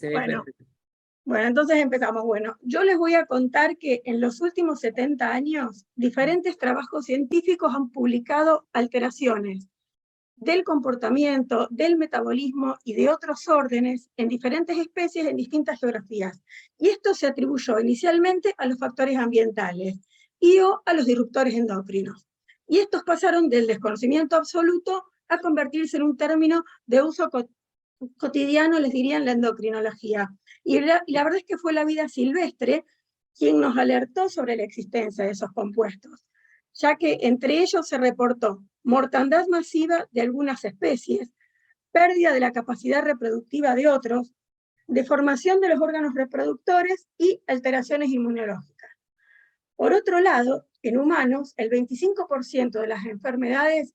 se ve Bueno, perfecto. bueno, entonces empezamos. Bueno, yo les voy a contar que en los últimos 70 años, diferentes trabajos científicos han publicado alteraciones del comportamiento, del metabolismo y de otros órdenes en diferentes especies en distintas geografías. Y esto se atribuyó inicialmente a los factores ambientales y o a los disruptores endocrinos. Y estos pasaron del desconocimiento absoluto a convertirse en un término de uso cotidiano, les dirían la endocrinología. Y la verdad es que fue la vida silvestre quien nos alertó sobre la existencia de esos compuestos, ya que entre ellos se reportó mortandad masiva de algunas especies, pérdida de la capacidad reproductiva de otros, deformación de los órganos reproductores y alteraciones inmunológicas. Por otro lado, en humanos, el 25% de las enfermedades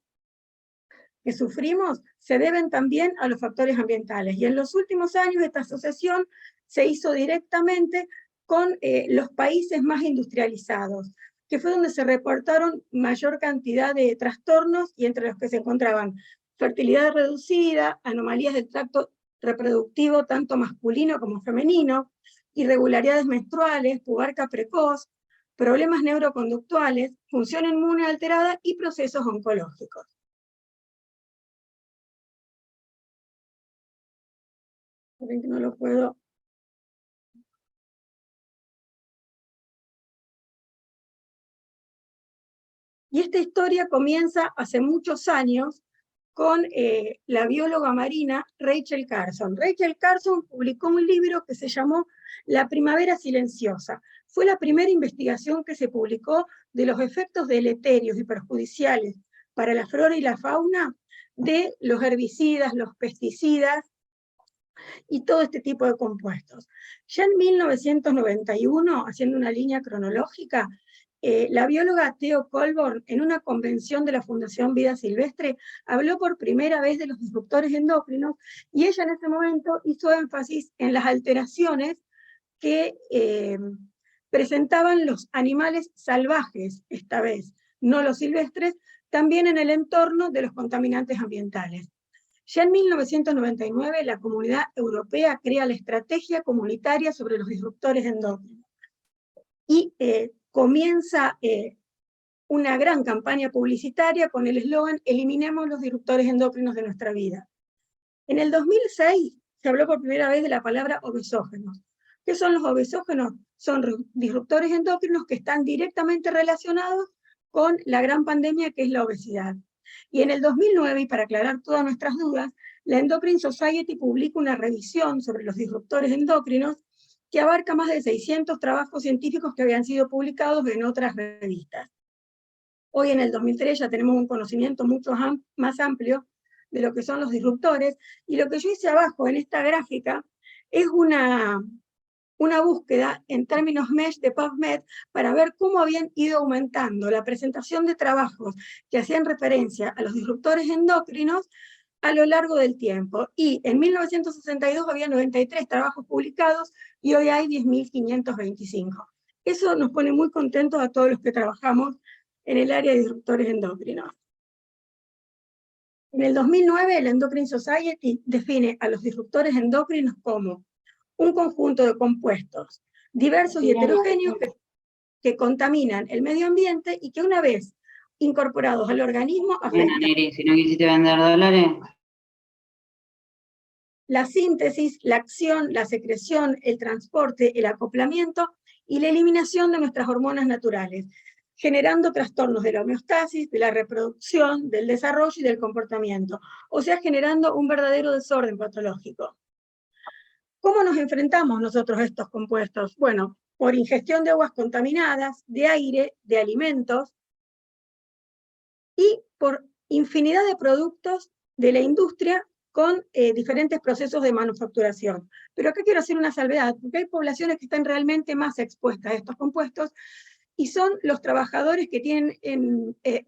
que sufrimos se deben también a los factores ambientales. Y en los últimos años esta asociación se hizo directamente con los países más industrializados, que fue donde se reportaron mayor cantidad de trastornos y entre los que se encontraban fertilidad reducida, anomalías del tracto reproductivo tanto masculino como femenino, irregularidades menstruales, pubarca precoz, problemas neuroconductuales, función inmune alterada y procesos oncológicos. Ven que no lo puedo. Y esta historia comienza hace muchos años con la bióloga marina Rachel Carson. Rachel Carson publicó un libro que se llamó La primavera silenciosa. Fue la primera investigación que se publicó de los efectos deleterios y perjudiciales para la flora y la fauna de los herbicidas, los pesticidas y todo este tipo de compuestos. Ya en 1991, haciendo una línea cronológica, la bióloga Theo Colborn, en una convención de la Fundación Vida Silvestre, habló por primera vez de los disruptores endocrinos y ella en ese momento hizo énfasis en las alteraciones que presentaban los animales salvajes, esta vez, no los silvestres, también en el entorno de los contaminantes ambientales. Ya en 1999, la Comunidad Europea crea la Estrategia Comunitaria sobre los Disruptores Endocrinos y comienza una gran campaña publicitaria con el eslogan «Eliminemos los disruptores endocrinos de nuestra vida». En el 2006 se habló por primera vez de la palabra obesógenos. ¿Qué son los obesógenos? Son disruptores endocrinos que están directamente relacionados con la gran pandemia que es la obesidad. Y en el 2009, y para aclarar todas nuestras dudas, la Endocrine Society publica una revisión sobre los disruptores endocrinos que abarca más de 600 trabajos científicos que habían sido publicados en otras revistas. Hoy en el 2003 ya tenemos un conocimiento mucho más amplio de lo que son los disruptores, y lo que yo hice abajo en esta gráfica es una búsqueda en términos MESH de PubMed para ver cómo habían ido aumentando la presentación de trabajos que hacían referencia a los disruptores endocrinos a lo largo del tiempo. Y en 1962 había 93 trabajos publicados y hoy hay 10.525. Eso nos pone muy contentos a todos los que trabajamos en el área de disruptores endocrinos. En el 2009, la Endocrine Society define a los disruptores endocrinos como un conjunto de compuestos diversos y heterogéneos que contaminan el medio ambiente y que una vez incorporados al organismo afectan si no quisiste vender dólares. La síntesis, la acción, la secreción, el transporte, el acoplamiento y la eliminación de nuestras hormonas naturales, generando trastornos de la homeostasis, de la reproducción, del desarrollo y del comportamiento, o sea, generando un verdadero desorden patológico. ¿Cómo nos enfrentamos nosotros a estos compuestos? Bueno, por ingestión de aguas contaminadas, de aire, de alimentos, y por infinidad de productos de la industria con diferentes procesos de manufacturación. Pero acá quiero hacer una salvedad, porque hay poblaciones que están realmente más expuestas a estos compuestos, y son los trabajadores que tienen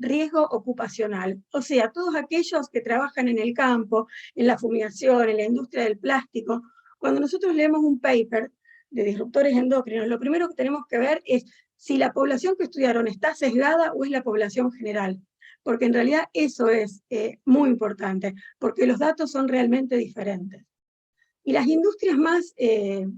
riesgo ocupacional. O sea, todos aquellos que trabajan en el campo, en la fumigación, en la industria del plástico. Cuando nosotros leemos un paper de disruptores endocrinos, lo primero que tenemos que ver es si la población que estudiaron está sesgada o es la población general. Porque en realidad eso es muy importante, porque los datos son realmente diferentes. Y las industrias más que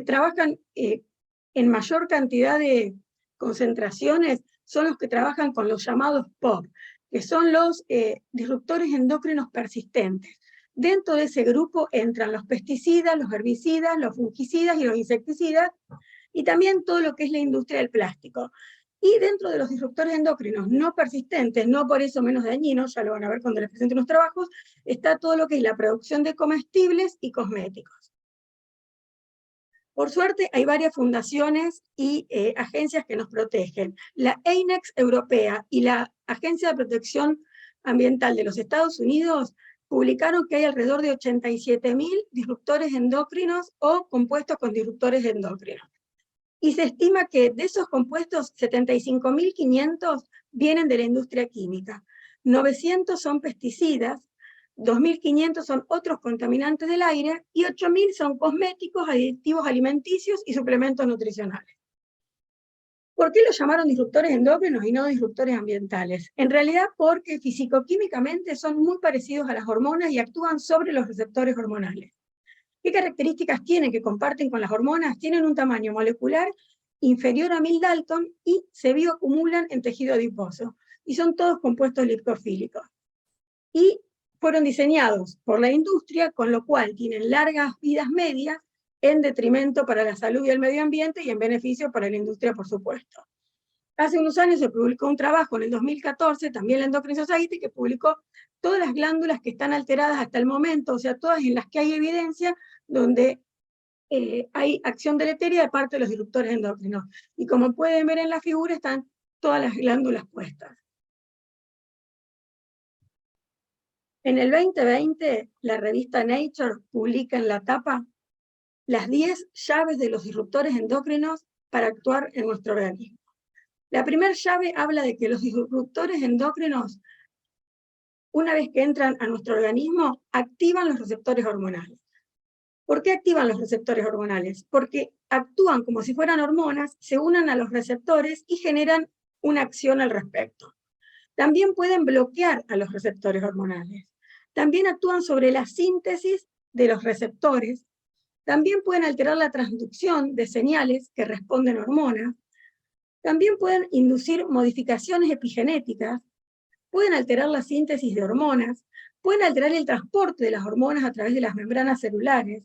trabajan en mayor cantidad de concentraciones son los que trabajan con los llamados POP, que son los disruptores endócrinos persistentes. Dentro de ese grupo entran los pesticidas, los herbicidas, los fungicidas y los insecticidas, y también todo lo que es la industria del plástico. Y dentro de los disruptores endócrinos no persistentes, no por eso menos dañinos, ya lo van a ver cuando les presente unos trabajos, está todo lo que es la producción de comestibles y cosméticos. Por suerte, hay varias fundaciones y agencias que nos protegen. La EINEX europea y la Agencia de Protección Ambiental de los Estados Unidos publicaron que hay alrededor de 87.000 disruptores endócrinos o compuestos con disruptores endócrinos. Y se estima que de esos compuestos, 75.500 vienen de la industria química, 900 son pesticidas, 2.500 son otros contaminantes del aire y 8.000 son cosméticos, aditivos alimenticios y suplementos nutricionales. ¿Por qué los llamaron disruptores endócrinos y no disruptores ambientales? En realidad porque fisicoquímicamente son muy parecidos a las hormonas y actúan sobre los receptores hormonales. ¿Qué características tienen que comparten con las hormonas? Tienen un tamaño molecular inferior a 1000 Dalton y se bioacumulan en tejido adiposo. Y son todos compuestos lipofílicos. Y fueron diseñados por la industria, con lo cual tienen largas vidas medias en detrimento para la salud y el medio ambiente y en beneficio para la industria, por supuesto. Hace unos años se publicó un trabajo en el 2014, también la Endocrine Society, que publicó todas las glándulas que están alteradas hasta el momento, o sea, todas en las que hay evidencia donde hay acción deleteria de parte de los disruptores endocrinos. Y como pueden ver en la figura, están todas las glándulas puestas. En el 2020, la revista Nature publica en la tapa las 10 llaves de los disruptores endocrinos para actuar en nuestro organismo. La primera llave habla de que los disruptores endocrinos, una vez que entran a nuestro organismo, activan los receptores hormonales. ¿Por qué activan los receptores hormonales? Porque actúan como si fueran hormonas, se unen a los receptores y generan una acción al respecto. También pueden bloquear a los receptores hormonales. También actúan sobre la síntesis de los receptores. También pueden alterar la transducción de señales que responden a hormonas. También pueden inducir modificaciones epigenéticas. Pueden alterar la síntesis de hormonas. Pueden alterar el transporte de las hormonas a través de las membranas celulares.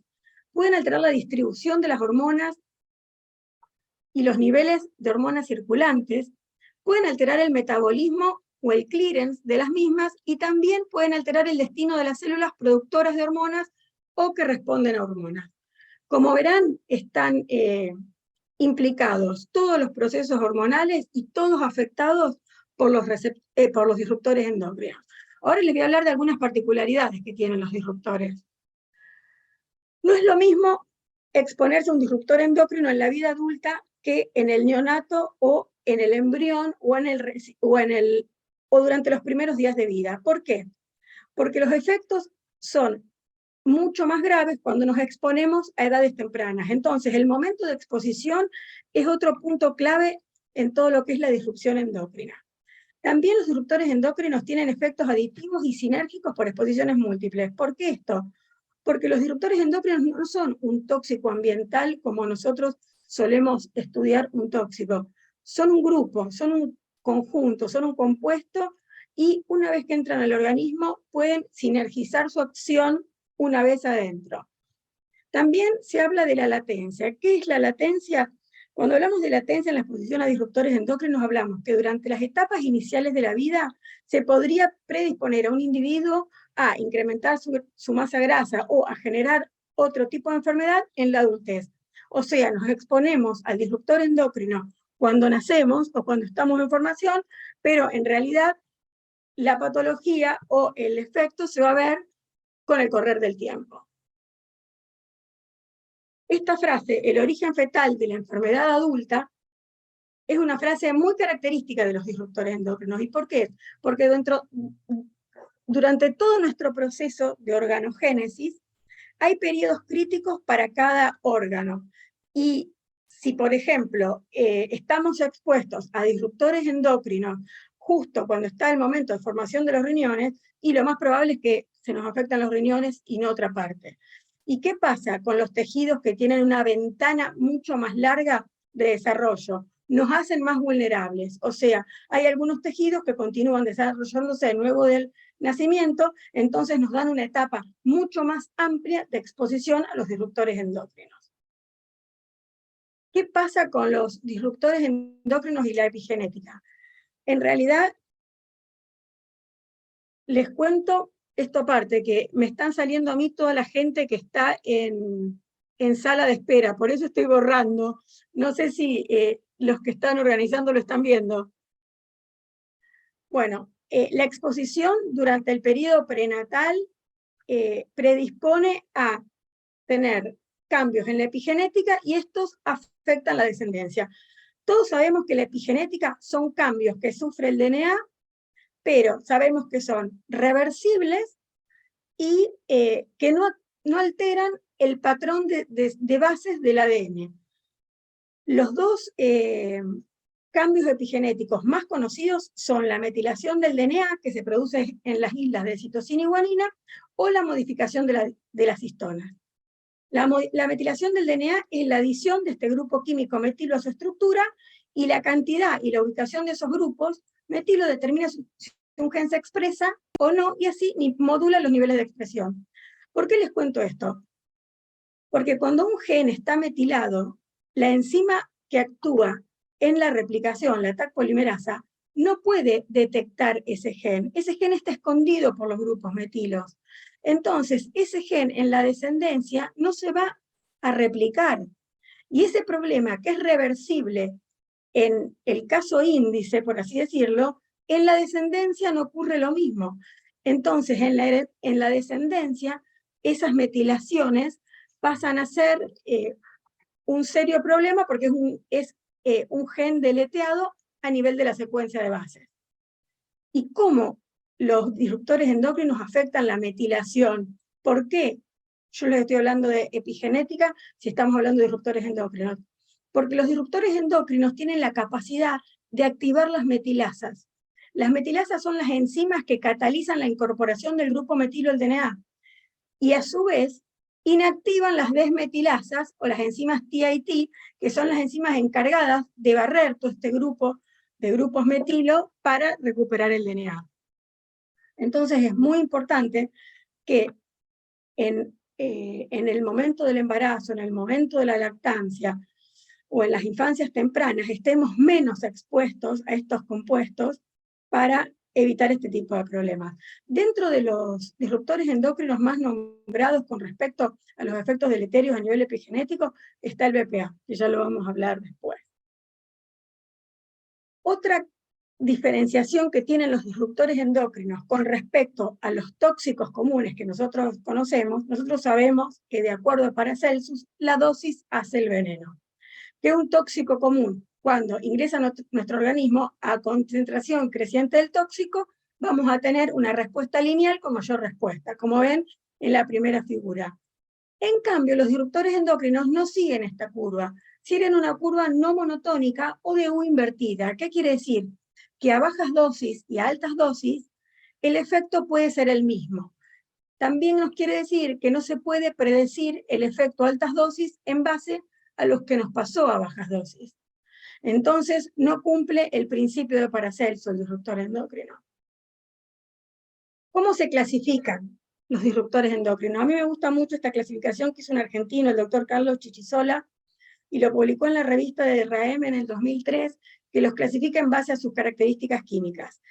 Pueden alterar la distribución de las hormonas y los niveles de hormonas circulantes. Pueden alterar el metabolismo o el clearance de las mismas, y también pueden alterar el destino de las células productoras de hormonas o que responden a hormonas. Como verán, están implicados todos los procesos hormonales y todos afectados por los disruptores endócrinos. Ahora les voy a hablar de algunas particularidades que tienen los disruptores. No es lo mismo exponerse a un disruptor endocrino en la vida adulta que en el neonato o en el embrión o durante los primeros días de vida. ¿Por qué? Porque los efectos son mucho más graves cuando nos exponemos a edades tempranas. Entonces, el momento de exposición es otro punto clave en todo lo que es la disrupción endocrina. También los disruptores endocrinos tienen efectos aditivos y sinérgicos por exposiciones múltiples. ¿Por qué esto? Porque los disruptores endocrinos no son un tóxico ambiental como nosotros solemos estudiar un tóxico. Son un grupo, son un conjunto, son un compuesto, y una vez que entran al organismo pueden sinergizar su acción una vez adentro. También se habla de la latencia. ¿Qué es la latencia? Cuando hablamos de latencia en la exposición a disruptores endocrinos, hablamos que durante las etapas iniciales de la vida se podría predisponer a un individuo a incrementar su masa grasa o a generar otro tipo de enfermedad en la adultez. O sea, nos exponemos al disruptor endocrino cuando nacemos o cuando estamos en formación, pero en realidad la patología o el efecto se va a ver con el correr del tiempo. Esta frase, el origen fetal de la enfermedad adulta, es una frase muy característica de los disruptores endocrinos. ¿Y por qué? Porque durante todo nuestro proceso de organogénesis hay periodos críticos para cada órgano. Y si, por ejemplo, estamos expuestos a disruptores endocrinos justo cuando está el momento de formación de los riñones, y lo más probable es que se nos afectan los riñones y no otra parte. ¿Y qué pasa con los tejidos que tienen una ventana mucho más larga de desarrollo? Nos hacen más vulnerables, o sea, hay algunos tejidos que continúan desarrollándose de nuevo del nacimiento, entonces nos dan una etapa mucho más amplia de exposición a los disruptores endocrinos. ¿Qué pasa con los disruptores endocrinos y la epigenética? En realidad, les cuento esto aparte, que me están saliendo a mí toda la gente que está en sala de espera, por eso estoy borrando. No sé si los que están organizando lo están viendo. Bueno, la exposición durante el periodo prenatal predispone a tener cambios en la epigenética y estos afectan la descendencia. Todos sabemos que la epigenética son cambios que sufre el DNA, pero sabemos que son reversibles y que no alteran el patrón de bases del ADN. Los dos cambios epigenéticos más conocidos son la metilación del DNA, que se produce en las islas de citosina y guanina, o la modificación de las histonas. La metilación del DNA es la adición de este grupo químico metilo a su estructura, y la cantidad y la ubicación de esos grupos metilo determina si un gen se expresa o no, y así modula los niveles de expresión. ¿Por qué les cuento esto? Porque cuando un gen está metilado, la enzima que actúa en la replicación, la Taq polimerasa, no puede detectar ese gen. Ese gen está escondido por los grupos metilos. Entonces, ese gen en la descendencia no se va a replicar. Y ese problema, que es reversible en el caso índice, por así decirlo, en la descendencia no ocurre lo mismo. Entonces, en la descendencia, esas metilaciones pasan a ser un serio problema porque es un gen deleteado a nivel de la secuencia de bases. ¿Y cómo los disruptores endocrinos afectan la metilación? ¿Por qué? Yo les estoy hablando de epigenética si estamos hablando de disruptores endocrinos. Porque los disruptores endocrinos tienen la capacidad de activar las metilasas. Las metilasas son las enzimas que catalizan la incorporación del grupo metilo al DNA. Y a su vez, inactivan las desmetilasas o las enzimas TIT, que son las enzimas encargadas de barrer todo este grupo de grupos metilo para recuperar el DNA. Entonces es muy importante que en el momento del embarazo, en el momento de la lactancia o en las infancias tempranas estemos menos expuestos a estos compuestos para evitar este tipo de problemas. Dentro de los disruptores endocrinos más nombrados con respecto a los efectos deleterios a nivel epigenético está el BPA, que ya lo vamos a hablar después. Otra diferenciación que tienen los disruptores endocrinos con respecto a los tóxicos comunes que nosotros conocemos, nosotros sabemos que de acuerdo a Paracelsus, la dosis hace el veneno. ¿Qué es un tóxico común? Cuando ingresa a nuestro organismo a concentración creciente del tóxico, vamos a tener una respuesta lineal con mayor respuesta, como ven en la primera figura. En cambio, los disruptores endocrinos no siguen esta curva, siguen una curva no monotónica o de U invertida. ¿Qué quiere decir? Que a bajas dosis y a altas dosis, el efecto puede ser el mismo. También nos quiere decir que no se puede predecir el efecto a altas dosis en base a los que nos pasó a bajas dosis. Entonces, no cumple el principio de Paracelsus, el disruptor endocrino. ¿Cómo se clasifican los disruptores endocrinos? A mí me gusta mucho esta clasificación que hizo un argentino, el doctor Carlos Chichisola, y lo publicó en la revista de RAEM en el 2003, que los clasifica en base a sus características químicas.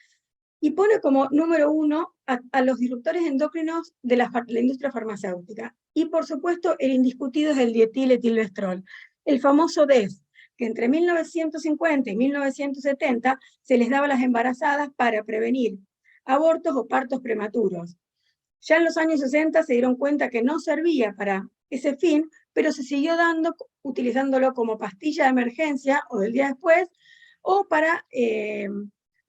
Y pone como número 1 a los disruptores endocrinos de la industria farmacéutica. Y por supuesto, el indiscutido es el dietil-etilvestrol, el famoso DES, que entre 1950 y 1970 se les daba a las embarazadas para prevenir abortos o partos prematuros. Ya en los años 60 se dieron cuenta que no servía para ese fin, pero se siguió dando, utilizándolo como pastilla de emergencia o del día después, o para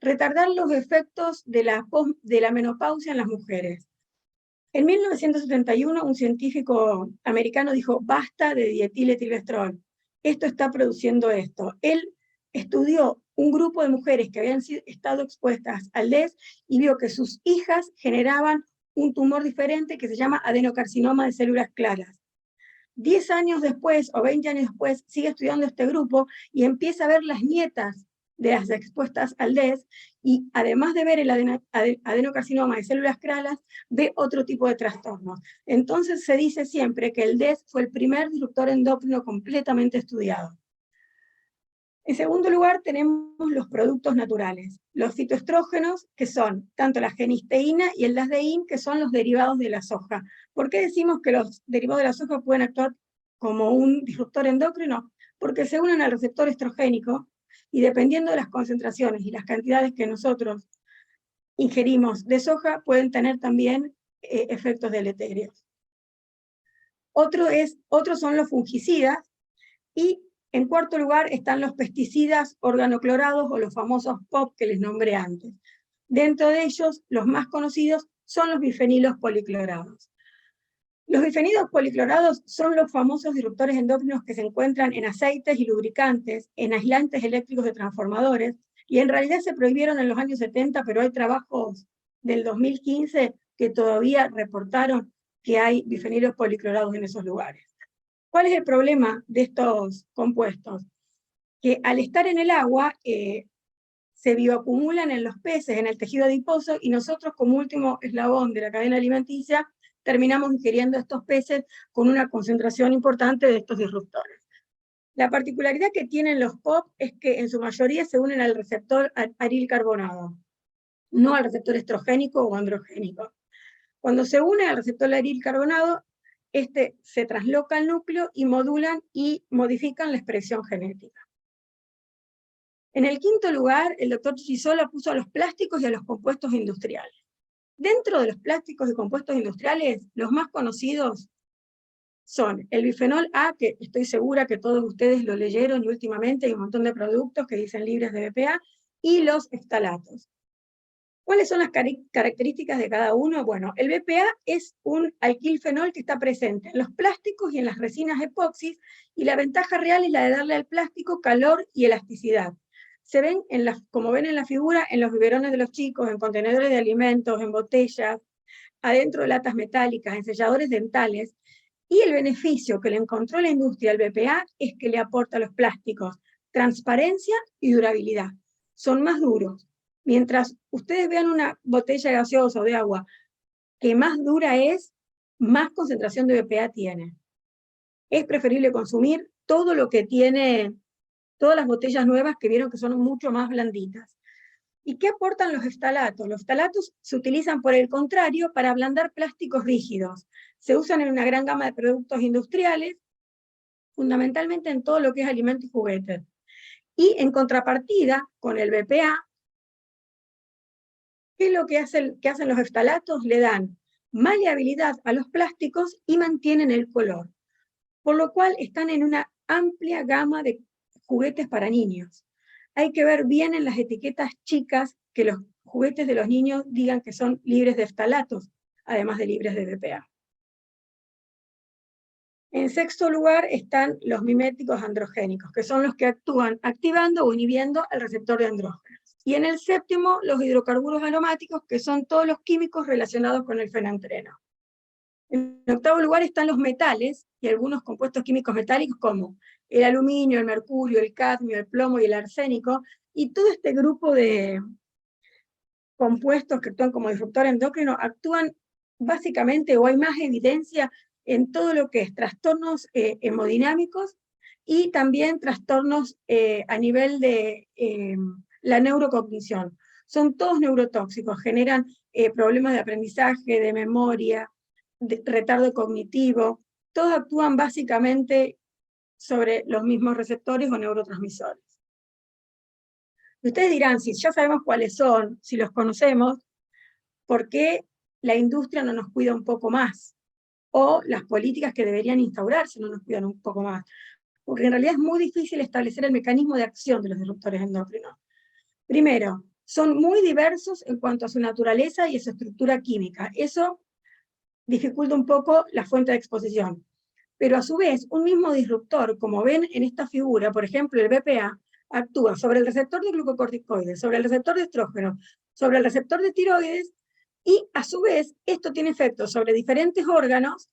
retardar los efectos de la menopausia en las mujeres. En 1971, un científico americano dijo, basta de dietil-etilvestrol, esto está produciendo esto. Él estudió un grupo de mujeres que habían estado expuestas al DES y vio que sus hijas generaban un tumor diferente que se llama adenocarcinoma de células claras. 10 años después, o 20 años después, sigue estudiando este grupo y empieza a ver las nietas de las expuestas al DES, y además de ver el adenocarcinoma de células claras, ve otro tipo de trastornos. Entonces se dice siempre que el DES fue el primer disruptor endocrino completamente estudiado. En segundo lugar, tenemos los productos naturales, los fitoestrógenos, que son tanto la genisteína y el lasdeín, que son los derivados de la soja. ¿Por qué decimos que los derivados de la soja pueden actuar como un disruptor endocrino? Porque se unen al receptor estrogénico, y dependiendo de las concentraciones y las cantidades que nosotros ingerimos de soja, pueden tener también efectos deleterios. Otros son los fungicidas, y en cuarto lugar están los pesticidas organoclorados, o los famosos POP que les nombré antes. Dentro de ellos, los más conocidos son los bifenilos policlorados. Los bifenilos policlorados son los famosos disruptores endócrinos que se encuentran en aceites y lubricantes, en aislantes eléctricos de transformadores, y en realidad se prohibieron en los años 70, pero hay trabajos del 2015 que todavía reportaron que hay bifenilos policlorados en esos lugares. ¿Cuál es el problema de estos compuestos? Que al estar en el agua, se bioacumulan en los peces, en el tejido adiposo, y nosotros, como último eslabón de la cadena alimenticia, terminamos ingiriendo estos peces con una concentración importante de estos disruptores. La particularidad que tienen los POP es que en su mayoría se unen al receptor aril carbonado, no al receptor estrogénico o androgénico. Cuando se une al receptor aril carbonado, este se trasloca al núcleo y modulan y modifican la expresión genética. En el quinto lugar, el doctor Chisola puso a los plásticos y a los compuestos industriales. Dentro de los plásticos y compuestos industriales, los más conocidos son el bifenol A, que estoy segura que todos ustedes lo leyeron, y últimamente hay un montón de productos que dicen libres de BPA, y los ftalatos. ¿Cuáles son las características de cada uno? Bueno, el BPA es un alquilfenol que está presente en los plásticos y en las resinas epoxis, y la ventaja real es la de darle al plástico calor y elasticidad. Se ven, como ven en la figura, en los biberones de los chicos, en contenedores de alimentos, en botellas, adentro de latas metálicas, en selladores dentales, y el beneficio que le encontró la industria al BPA es que le aporta a los plásticos transparencia y durabilidad. Son más duros. Mientras ustedes vean una botella gaseosa o de agua que más dura es, más concentración de BPA tiene. Es preferible consumir todo lo que tiene, todas las botellas nuevas que vieron que son mucho más blanditas. ¿Y qué aportan los ftalatos? Los ftalatos se utilizan, por el contrario, para ablandar plásticos rígidos. Se usan en una gran gama de productos industriales, fundamentalmente en todo lo que es alimentos y juguetes. Y en contrapartida, con el BPA, ¿qué es lo que hacen los ftalatos? Le dan maleabilidad a los plásticos y mantienen el color, por lo cual están en una amplia gama de juguetes para niños. Hay que ver bien en las etiquetas chicas que los juguetes de los niños digan que son libres de ftalatos, además de libres de BPA. En sexto lugar están los miméticos androgénicos, que son los que actúan activando o inhibiendo el receptor de andrógenos. Y en el séptimo, los hidrocarburos aromáticos, que son todos los químicos relacionados con el fenantreno. En octavo lugar están los metales y algunos compuestos químicos metálicos como el aluminio, el mercurio, el cadmio, el plomo y el arsénico, y todo este grupo de compuestos que actúan como disruptor endocrino actúan básicamente, o hay más evidencia, en todo lo que es trastornos hemodinámicos y también trastornos a nivel de la neurocognición. Son todos neurotóxicos, generan problemas de aprendizaje, de memoria, de retardo cognitivo. Todos actúan básicamente sobre los mismos receptores o neurotransmisores. Ustedes dirán, si ya sabemos cuáles son, si los conocemos, ¿por qué la industria no nos cuida un poco más? O las políticas que deberían instaurarse no nos cuidan un poco más. Porque en realidad es muy difícil establecer el mecanismo de acción de los disruptores endócrinos. Primero, son muy diversos en cuanto a su naturaleza y a su estructura química. Eso dificulta un poco la fuente de exposición. Pero a su vez, un mismo disruptor, como ven en esta figura, por ejemplo el BPA, actúa sobre el receptor de glucocorticoides, sobre el receptor de estrógeno, sobre el receptor de tiroides, Y a su vez, esto tiene efectos sobre diferentes órganos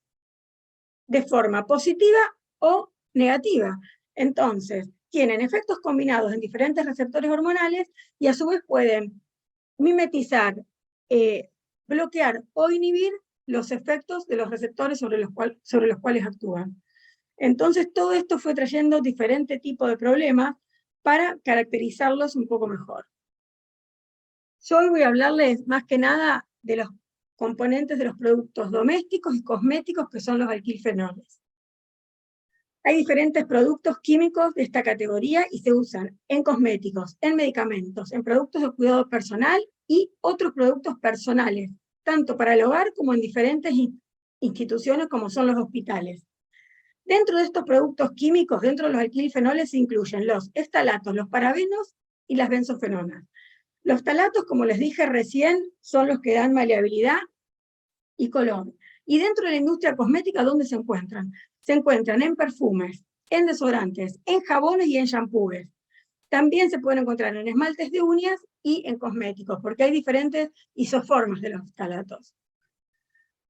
de forma positiva o negativa. Entonces, tienen efectos combinados en diferentes receptores hormonales y a su vez pueden mimetizar, bloquear o inhibir los efectos de los receptores sobre los cuales actúan. Entonces, todo esto fue trayendo diferentes tipos de problemas para caracterizarlos un poco mejor. Yo hoy voy a hablarles más que nada de los componentes de los productos domésticos y cosméticos que son los alquilfenoles. Hay diferentes productos químicos de esta categoría y se usan en cosméticos, en medicamentos, en productos de cuidado personal y otros productos personales, tanto para el hogar como en diferentes instituciones como son los hospitales. Dentro de estos productos químicos, dentro de los alquilfenoles se incluyen los estalatos, los parabenos y las benzofenonas. Los ftalatos, como les dije recién, son los que dan maleabilidad y color. Y dentro de la industria cosmética, ¿dónde se encuentran? Se encuentran en perfumes, en desodorantes, en jabones y en shampoos. También se pueden encontrar en esmaltes de uñas y en cosméticos, porque hay diferentes isoformas de los ftalatos.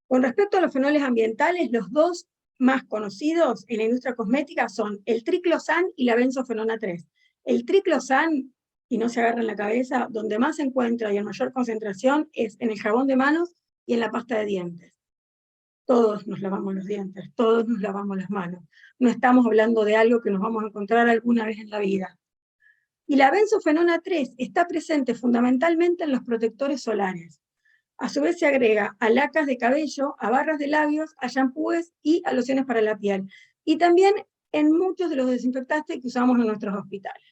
Con respecto a los fenoles ambientales, los dos más conocidos en la industria cosmética son el triclosan y la benzofenona 3. El triclosan, y no se agarra en la cabeza, donde más se encuentra y en mayor concentración es en el jabón de manos y en la pasta de dientes. Todos nos lavamos los dientes, todos nos lavamos las manos. No estamos hablando de algo que nos vamos a encontrar alguna vez en la vida. Y la benzofenona 3 está presente fundamentalmente en los protectores solares. A su vez se agrega a lacas de cabello, a barras de labios, a shampoos y a lociones para la piel. Y también en muchos de los desinfectantes que usamos en nuestros hospitales.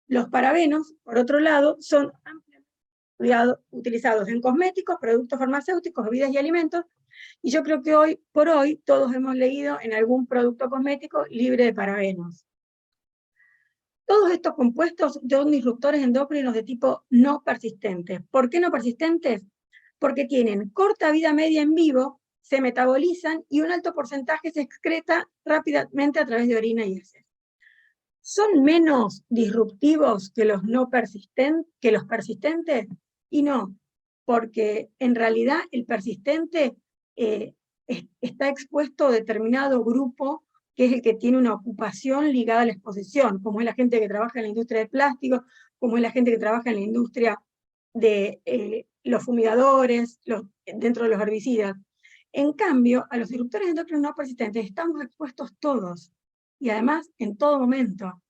Los parabenos, por otro lado, son ampliamente utilizados en cosméticos, productos farmacéuticos, bebidas y alimentos, y yo creo que hoy por hoy todos hemos leído en algún producto cosmético libre de parabenos. Todos estos compuestos son disruptores endocrinos de tipo no persistente. ¿Por qué no persistentes? Porque tienen corta vida media en vivo, se metabolizan y un alto porcentaje se excreta rápidamente a través de orina y heces. ¿Son menos disruptivos que los persistentes? Y no, porque en realidad el persistente está expuesto a determinado grupo que es el que tiene una ocupación ligada a la exposición, como es la gente que trabaja en la industria de plástico, como es la gente que trabaja en la industria de los fumigadores, dentro de los herbicidas. En cambio, a los disruptores endocrinos no persistentes estamos expuestos todos, y además en todo momento.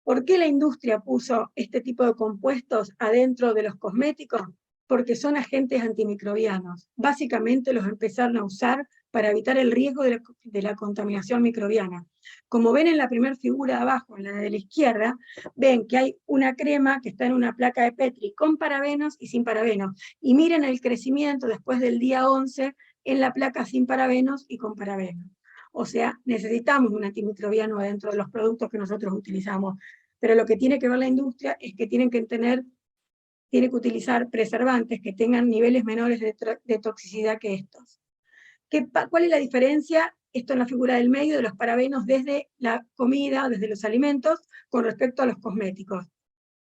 ¿Por qué la industria puso este tipo de compuestos adentro de los cosméticos? Porque son agentes antimicrobianos. Básicamente los empezaron a usar para evitar el riesgo de la contaminación microbiana. Como ven en la primera figura de abajo, en la de la izquierda, ven que hay una crema que está en una placa de Petri con parabenos y sin parabenos. Y miren el crecimiento después del día 11 en la placa sin parabenos y con parabenos. O sea, necesitamos un antimicrobiano dentro de los productos que nosotros utilizamos. Pero lo que tiene que ver la industria es que tiene que utilizar preservantes que tengan niveles menores de toxicidad que estos. ¿Cuál es la diferencia? Esto en la figura del medio de los parabenos desde la comida, desde los alimentos, con respecto a los cosméticos.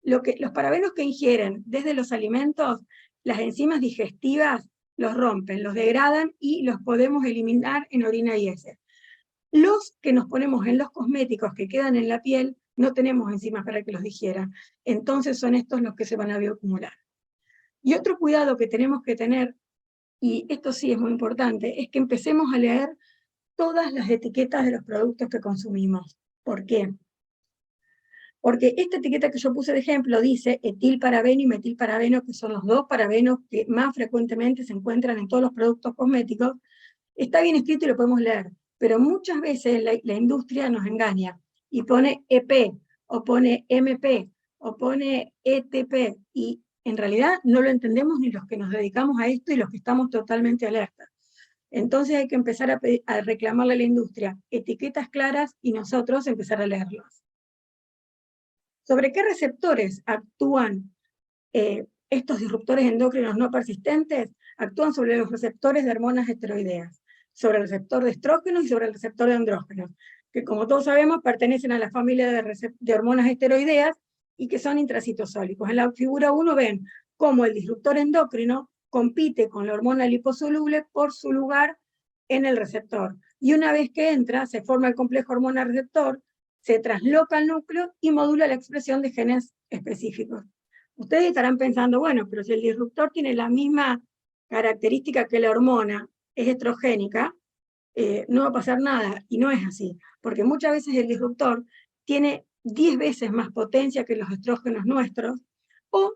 Los parabenos que ingieren desde los alimentos, las enzimas digestivas los rompen, los degradan y los podemos eliminar en orina y heces. Los que nos ponemos en los cosméticos que quedan en la piel, no tenemos enzimas para que los digieran. Entonces son estos los que se van a bioacumular. Y otro cuidado que tenemos que tener, y esto sí es muy importante, es que empecemos a leer todas las etiquetas de los productos que consumimos. ¿Por qué? Porque esta etiqueta que yo puse de ejemplo dice etilparabeno y metilparabeno, que son los dos parabenos que más frecuentemente se encuentran en todos los productos cosméticos. Está bien escrito y lo podemos leer, pero muchas veces la industria nos engaña y pone EP, o pone MP, o pone ETP, y en realidad no lo entendemos ni los que nos dedicamos a esto y los que estamos totalmente alertas. Entonces hay que empezar a reclamarle a la industria etiquetas claras y nosotros empezar a leerlas. ¿Sobre qué receptores actúan estos disruptores endocrinos no persistentes? Actúan sobre los receptores de hormonas esteroideas, sobre el receptor de estrógenos y sobre el receptor de andrógenos, que como todos sabemos pertenecen a la familia de hormonas esteroideas y que son intracitosólicos. En la figura 1 ven cómo el disruptor endocrino compite con la hormona liposoluble por su lugar en el receptor. Y una vez que entra, se forma el complejo hormona-receptor, se trasloca al núcleo y modula la expresión de genes específicos. Ustedes estarán pensando, bueno, pero si el disruptor tiene la misma característica que la hormona, es estrogénica, no va a pasar nada, y no es así, porque muchas veces el disruptor tiene 10 veces más potencia que los estrógenos nuestros, o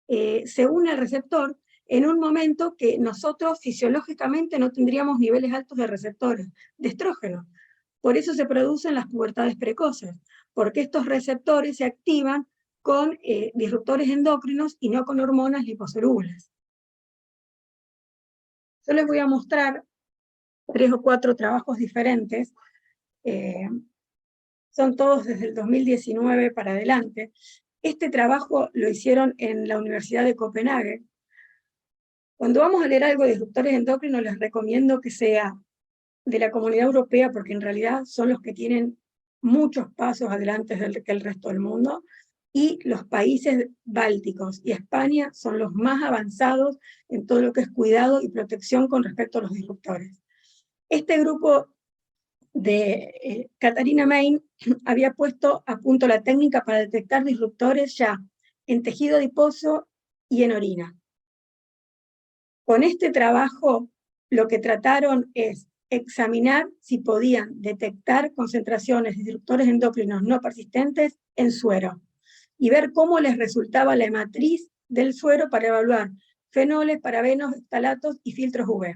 se une al receptor en un momento que nosotros fisiológicamente no tendríamos niveles altos de receptores, de estrógenos. Por eso se producen las pubertades precoces, porque estos receptores se activan con disruptores endocrinos y no con hormonas liposolubles. Yo les voy a mostrar 3 o 4 trabajos diferentes, son todos desde el 2019 para adelante. Este trabajo lo hicieron en la Universidad de Copenhague. Cuando vamos a leer algo de disruptores endocrinos, les recomiendo que sea de la Comunidad Europea, porque en realidad son los que tienen muchos pasos adelante que el resto del mundo, y los países bálticos y España son los más avanzados en todo lo que es cuidado y protección con respecto a los disruptores. Este grupo de Katharina Main había puesto a punto la técnica para detectar disruptores ya en tejido adiposo y en orina. Con este trabajo lo que trataron es examinar si podían detectar concentraciones de disruptores endocrinos no persistentes en suero y ver cómo les resultaba la matriz del suero para evaluar fenoles, parabenos, ftalatos y filtros UV.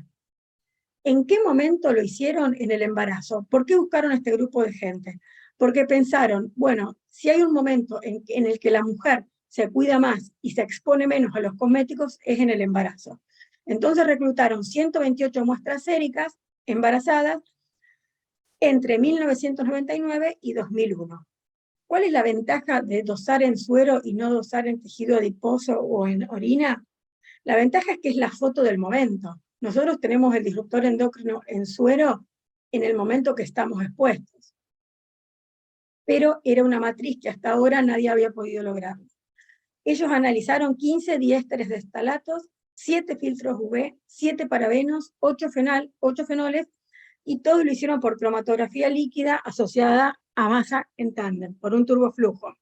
¿En qué momento lo hicieron? En el embarazo. ¿Por qué buscaron a este grupo de gente? Porque pensaron, bueno, si hay un momento en el que la mujer se cuida más y se expone menos a los cosméticos, es en el embarazo. Entonces reclutaron 128 muestras séricas embarazadas entre 1999 y 2001. ¿Cuál es la ventaja de dosar en suero y no dosar en tejido adiposo o en orina? La ventaja es que es la foto del momento. Nosotros tenemos el disruptor endocrino en suero en el momento que estamos expuestos. Pero era una matriz que hasta ahora nadie había podido lograr. Ellos analizaron 15 diésteres de ftalatos, 7 filtros UV, 7 parabenos, 8 fenoles, y todo lo hicieron por cromatografía líquida asociada a masa en tándem, por un turboflujo.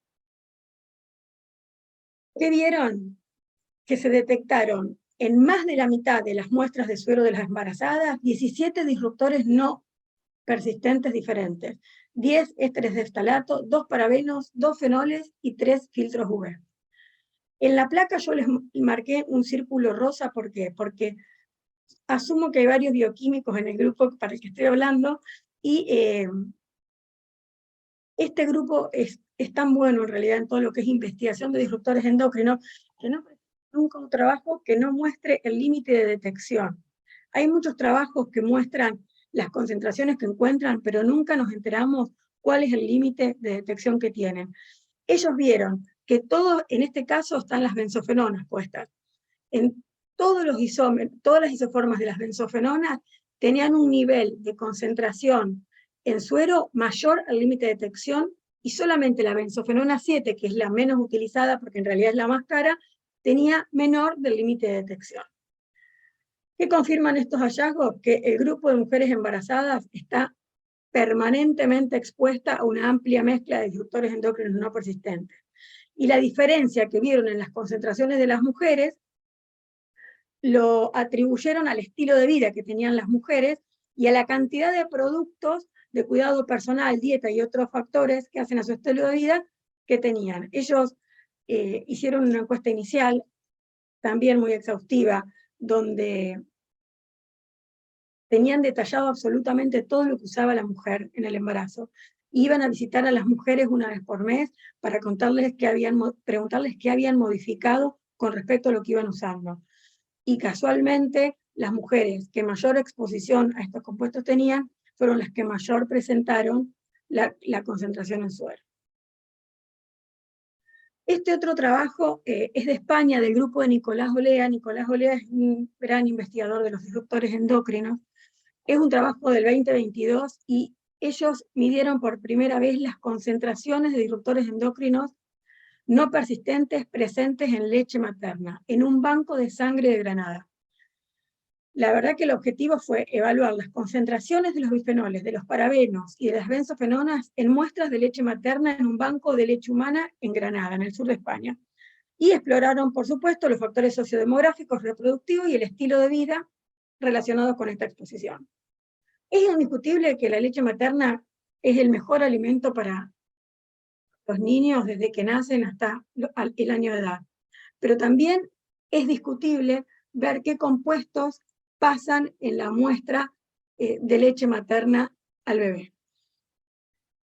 ¿Qué vieron? Que se detectaron en más de la mitad de las muestras de suero de las embarazadas 17 disruptores no persistentes diferentes, 10 ésteres de ftalato, 2 parabenos, 2 fenoles y 3 filtros UV. En la placa yo les marqué un círculo rosa, ¿por qué? Porque asumo que hay varios bioquímicos en el grupo para el que estoy hablando, y este grupo es tan bueno en realidad en todo lo que es investigación de disruptores endocrinos, que no nunca un trabajo que no muestre el límite de detección. Hay muchos trabajos que muestran las concentraciones que encuentran, pero nunca nos enteramos cuál es el límite de detección que tienen. Ellos vieron que todo, en este caso están las benzofenonas puestas. En todos los isómeros, todas las isoformas de las benzofenonas tenían un nivel de concentración en suero mayor al límite de detección, y solamente la benzofenona 7, que es la menos utilizada porque en realidad es la más cara, tenía menor del límite de detección. ¿Qué confirman estos hallazgos? Que el grupo de mujeres embarazadas está permanentemente expuesta a una amplia mezcla de disruptores endocrinos no persistentes. Y la diferencia que vieron en las concentraciones de las mujeres lo atribuyeron al estilo de vida que tenían las mujeres y a la cantidad de productos de cuidado personal, dieta y otros factores que hacen a su estilo de vida que tenían. Ellos hicieron una encuesta inicial, también muy exhaustiva, donde tenían detallado absolutamente todo lo que usaba la mujer en el embarazo. Iban a visitar a las mujeres una vez por mes para preguntarles qué habían modificado con respecto a lo que iban usando. Y casualmente las mujeres que mayor exposición a estos compuestos tenían fueron las que mayor presentaron la concentración en suero. Este otro trabajo es de España, del grupo de Nicolás Olea. Nicolás Olea es un gran investigador de los disruptores endocrinos. Es un trabajo del 2022 y ellos midieron por primera vez las concentraciones de disruptores endocrinos no persistentes presentes en leche materna, en un banco de sangre de Granada. La verdad que el objetivo fue evaluar las concentraciones de los bifenoles, de los parabenos y de las benzofenonas en muestras de leche materna en un banco de leche humana en Granada, en el sur de España. Y exploraron, por supuesto, los factores sociodemográficos, reproductivos y el estilo de vida relacionados con esta exposición. Es indiscutible que la leche materna es el mejor alimento para los niños desde que nacen hasta el año de edad. Pero también es discutible ver qué compuestos pasan en la muestra de leche materna al bebé.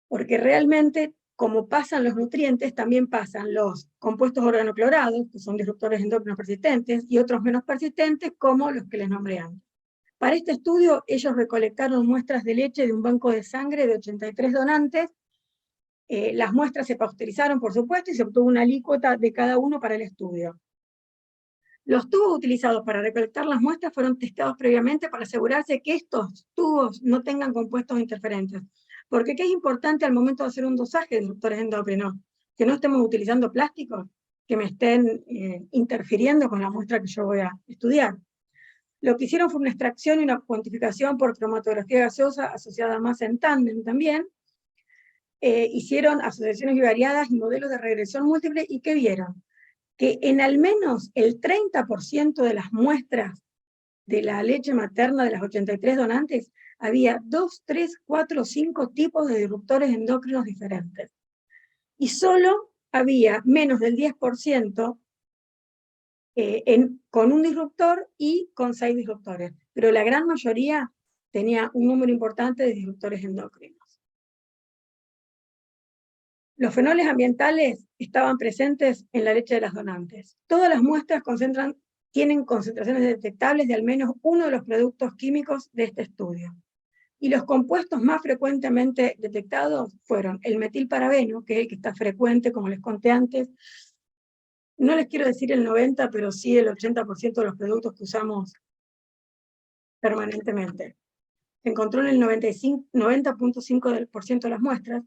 Porque realmente, como pasan los nutrientes, también pasan los compuestos organoclorados, que son disruptores endócrinos persistentes, y otros menos persistentes, como los que les nombré antes. Para este estudio, ellos recolectaron muestras de leche de un banco de sangre de 83 donantes. Las muestras se pasteurizaron, por supuesto, y se obtuvo una alícuota de cada uno para el estudio. Los tubos utilizados para recolectar las muestras fueron testeados previamente para asegurarse que estos tubos no tengan compuestos interferentes. Porque ¿qué es importante al momento de hacer un dosaje de disruptores endocrinos? Que no estemos utilizando plásticos que me estén interfiriendo con la muestra que yo voy a estudiar. Lo que hicieron fue una extracción y una cuantificación por cromatografía gaseosa asociada a masa en tándem también. Hicieron asociaciones bivariadas y modelos de regresión múltiple, ¿y qué vieron? Que en al menos el 30% de las muestras de la leche materna de las 83 donantes había 2, 3, 4, 5 tipos de disruptores endócrinos diferentes. Y solo había menos del 10% con un disruptor y con 6 disruptores. Pero la gran mayoría tenía un número importante de disruptores endocrinos. Los fenoles ambientales estaban presentes en la leche de las donantes. Todas las muestras tienen concentraciones detectables de al menos uno de los productos químicos de este estudio. Y los compuestos más frecuentemente detectados fueron el metilparabeno, que es el que está frecuente, como les conté antes. No les quiero decir el 90, pero sí el 80% de los productos que usamos permanentemente. Se encontró en el 90.5% de las muestras.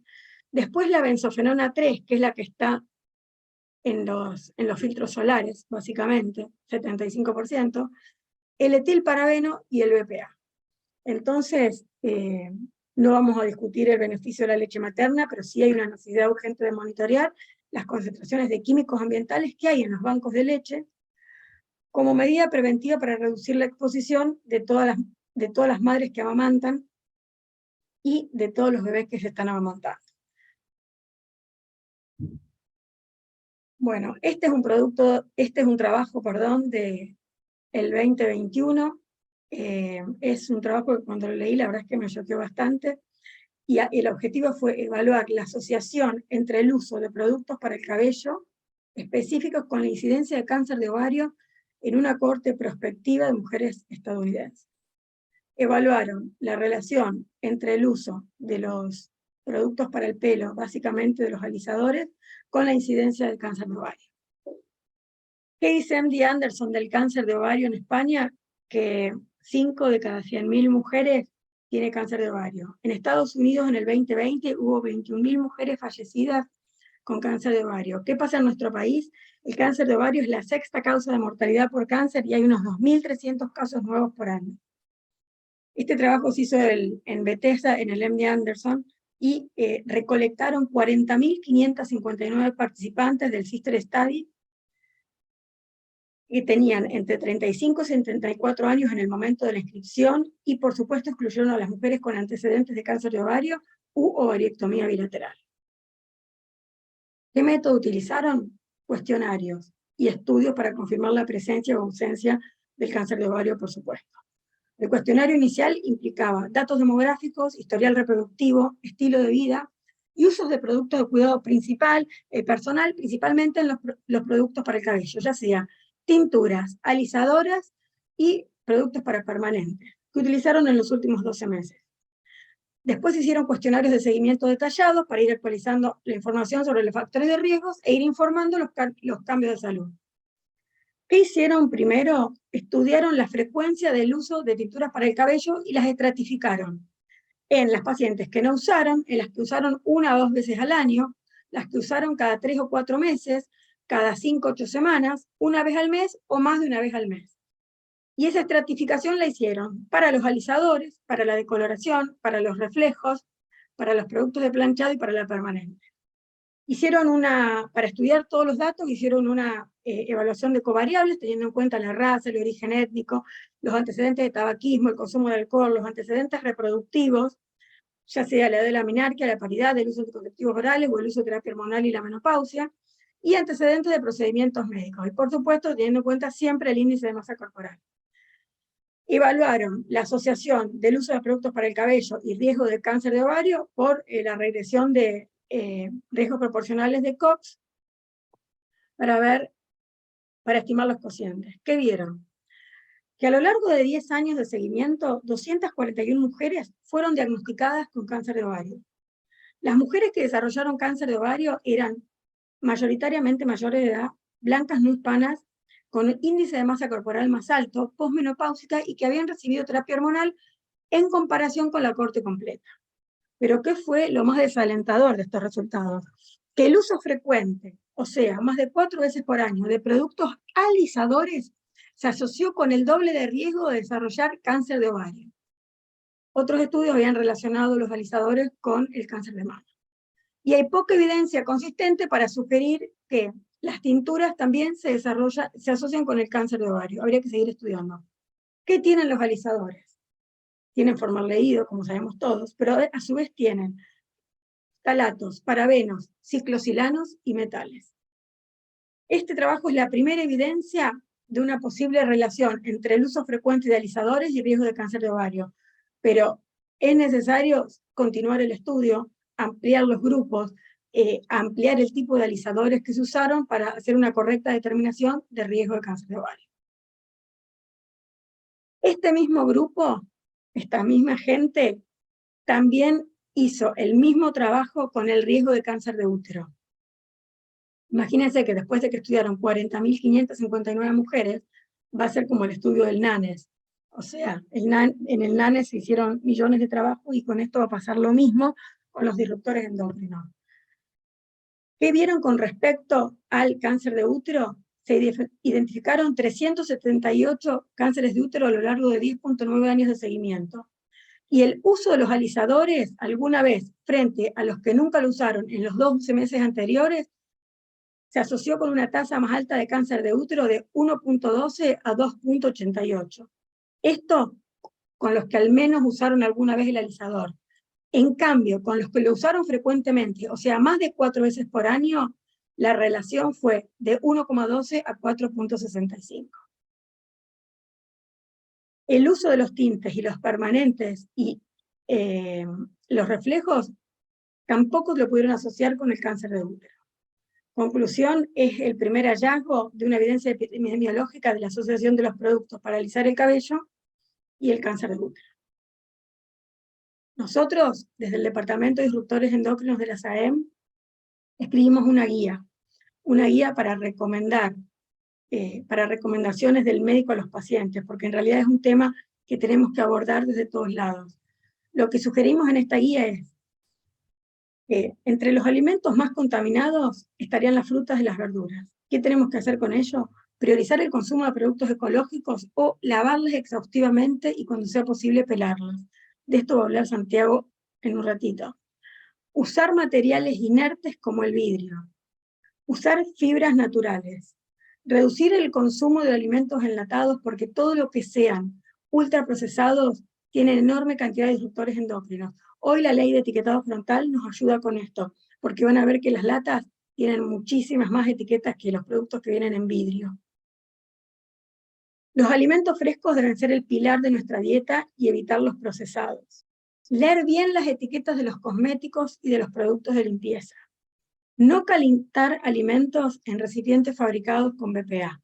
Después la benzofenona 3, que es la que está en los filtros solares, básicamente, 75%, el etilparabeno y el BPA. Entonces, no vamos a discutir el beneficio de la leche materna, pero sí hay una necesidad urgente de monitorear las concentraciones de químicos ambientales que hay en los bancos de leche, como medida preventiva para reducir la exposición de todas las madres que amamantan y de todos los bebés que se están amamantando. Bueno, este es un trabajo, del 2021. Es un trabajo que cuando lo leí, la verdad es que me choqueó bastante. Y el objetivo fue evaluar la asociación entre el uso de productos para el cabello específicos con la incidencia de cáncer de ovario en una cohorte prospectiva de mujeres estadounidenses. Evaluaron la relación entre el uso de los productos para el pelo, básicamente de los alisadores, con la incidencia del cáncer de ovario. ¿Qué dice MD Anderson del cáncer de ovario en España? Que 5 de cada 100.000 mujeres tiene cáncer de ovario. En Estados Unidos en el 2020 hubo 21.000 mujeres fallecidas con cáncer de ovario. ¿Qué pasa en nuestro país? El cáncer de ovario es la 6ª causa de mortalidad por cáncer y hay unos 2.300 casos nuevos por año. Este trabajo se hizo en Bethesda, en el MD Anderson, y recolectaron 40.559 participantes del Sister Study que tenían entre 35 y 74 años en el momento de la inscripción, y por supuesto excluyeron a las mujeres con antecedentes de cáncer de ovario u ovariectomía bilateral. ¿Qué método utilizaron? Cuestionarios y estudios para confirmar la presencia o ausencia del cáncer de ovario, por supuesto. El cuestionario inicial implicaba datos demográficos, historial reproductivo, estilo de vida y usos de productos de cuidado personal, principalmente en los productos para el cabello, ya sea tinturas, alisadoras y productos para permanentes, que utilizaron en los últimos 12 meses. Después hicieron cuestionarios de seguimiento detallados para ir actualizando la información sobre los factores de riesgos e ir informando los cambios de salud. ¿Qué hicieron primero? Estudiaron la frecuencia del uso de tinturas para el cabello y las estratificaron en las pacientes que no usaron, en las que usaron 1 o 2 veces al año, las que usaron cada 3 o 4 meses, cada 5 o 8 semanas, una vez al mes o más de una vez al mes. Y esa estratificación la hicieron para los alisadores, para la decoloración, para los reflejos, para los productos de planchado y para la permanente. Para estudiar todos los datos, hicieron una evaluación de covariables, teniendo en cuenta la raza, el origen étnico, los antecedentes de tabaquismo, el consumo de alcohol, los antecedentes reproductivos, ya sea la edad de la menarquia, la paridad, el uso de anticonceptivos orales o el uso de terapia hormonal y la menopausia, y antecedentes de procedimientos médicos. Y por supuesto, teniendo en cuenta siempre el índice de masa corporal. Evaluaron la asociación del uso de productos para el cabello y riesgo de cáncer de ovario por la regresión de riesgos proporcionales de Cox para estimar los cocientes. ¿Qué vieron? Que a lo largo de 10 años de seguimiento, 241 mujeres fueron diagnosticadas con cáncer de ovario. Las mujeres que desarrollaron cáncer de ovario eran mayoritariamente mayores de edad, blancas no hispanas, con índice de masa corporal más alto, posmenopáusica y que habían recibido terapia hormonal en comparación con la corte completa. Pero ¿qué fue lo más desalentador de estos resultados? Que el uso frecuente, o sea, más de 4 veces por año, de productos alisadores se asoció con el doble de riesgo de desarrollar cáncer de ovario. Otros estudios habían relacionado los alisadores con el cáncer de mama. Y hay poca evidencia consistente para sugerir que las tinturas también se asocian con el cáncer de ovario. Habría que seguir estudiando. ¿Qué tienen los alisadores? Tienen formaldehído, como sabemos todos, pero a su vez tienen ftalatos, parabenos, ciclosilanos y metales. Este trabajo es la primera evidencia de una posible relación entre el uso frecuente de alisadores y el riesgo de cáncer de ovario. Pero es necesario continuar el estudio, ampliar los grupos, ampliar el tipo de alisadores que se usaron para hacer una correcta determinación de riesgo de cáncer de ovario. Este mismo grupo, esta misma gente, también hizo el mismo trabajo con el riesgo de cáncer de útero. Imagínense que después de que estudiaron 40.559 mujeres, va a ser como el estudio del NANES. O sea, en el NANES se hicieron millones de trabajos y con esto va a pasar lo mismo con los disruptores endocrinos. ¿Qué vieron con respecto al cáncer de útero? Se identificaron 378 cánceres de útero a lo largo de 10.9 años de seguimiento. Y el uso de los alisadores, alguna vez, frente a los que nunca lo usaron en los 12 meses anteriores, se asoció con una tasa más alta de cáncer de útero de 1.12 a 2.88. Esto con los que al menos usaron alguna vez el alisador. En cambio, con los que lo usaron frecuentemente, o sea, más de 4 veces por año, la relación fue de 1.12 a 4.65. El uso de los tintes y los permanentes y los reflejos tampoco lo pudieron asociar con el cáncer de útero. Conclusión, es el primer hallazgo de una evidencia epidemiológica de la asociación de los productos para alisar el cabello y el cáncer de útero. Nosotros, desde el Departamento de Disruptores Endocrinos de la SAEM, escribimos una guía para recomendar, para recomendaciones del médico a los pacientes, porque en realidad es un tema que tenemos que abordar desde todos lados. Lo que sugerimos en esta guía es que entre los alimentos más contaminados estarían las frutas y las verduras. ¿Qué tenemos que hacer con ello? Priorizar el consumo de productos ecológicos o lavarlas exhaustivamente y cuando sea posible pelarlas. De esto va a hablar Santiago en un ratito. Usar materiales inertes como el vidrio. Usar fibras naturales. Reducir el consumo de alimentos enlatados porque todo lo que sean ultraprocesados tiene enorme cantidad de disruptores endocrinos. Hoy la ley de etiquetado frontal nos ayuda con esto, porque van a ver que las latas tienen muchísimas más etiquetas que los productos que vienen en vidrio. Los alimentos frescos deben ser el pilar de nuestra dieta y evitar los procesados. Leer bien las etiquetas de los cosméticos y de los productos de limpieza. No calentar alimentos en recipientes fabricados con BPA.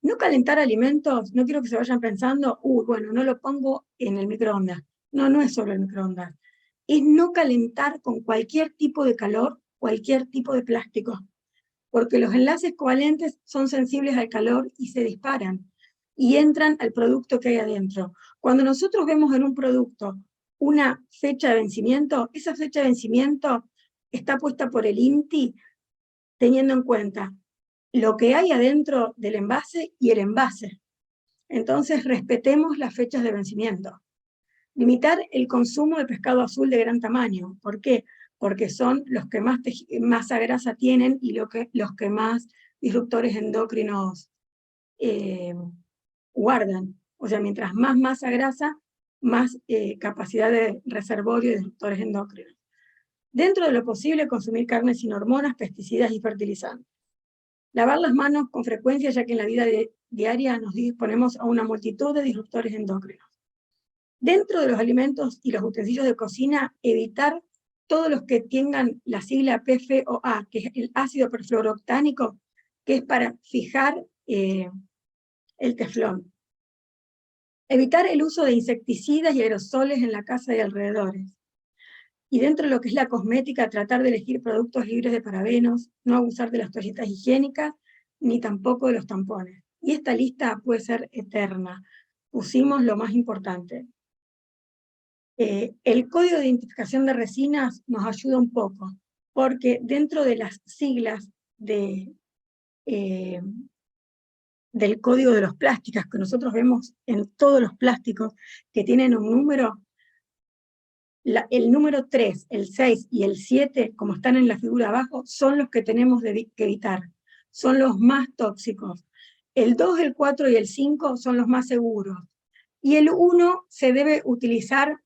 No calentar alimentos, no quiero que se vayan pensando, bueno, no lo pongo en el microondas. No, no es solo el microondas. Es no calentar con cualquier tipo de calor, cualquier tipo de plástico. Porque los enlaces covalentes son sensibles al calor y se disparan. Y entran al producto que hay adentro. Cuando nosotros vemos en un producto una fecha de vencimiento, esa fecha de vencimiento está puesta por el INTI teniendo en cuenta lo que hay adentro del envase y el envase. Entonces, respetemos las fechas de vencimiento. Limitar el consumo de pescado azul de gran tamaño. ¿Por qué? Porque son los que más masa grasa tienen y los que más disruptores endocrinos guardan. O sea, mientras más masa grasa, más capacidad de reservorio de disruptores endocrinos. Dentro de lo posible, consumir carne sin hormonas, pesticidas y fertilizantes. Lavar las manos con frecuencia, ya que en la vida diaria nos disponemos a una multitud de disruptores endocrinos. Dentro de los alimentos y los utensilios de cocina, evitar todos los que tengan la sigla PFOA, que es el ácido perfluorooctánico, que es para fijar el teflón. Evitar el uso de insecticidas y aerosoles en la casa y alrededores. Y dentro de lo que es la cosmética, tratar de elegir productos libres de parabenos, no abusar de las toallitas higiénicas, ni tampoco de los tampones. Y esta lista puede ser eterna. Pusimos lo más importante. El código de identificación de resinas nos ayuda un poco, porque dentro de las siglas del código de los plásticos que nosotros vemos en todos los plásticos que tienen un número, el número 3, el 6 y el 7, como están en la figura abajo, son los que tenemos que evitar. Son los más tóxicos. El 2, el 4 y el 5 son los más seguros. Y el 1 se debe utilizar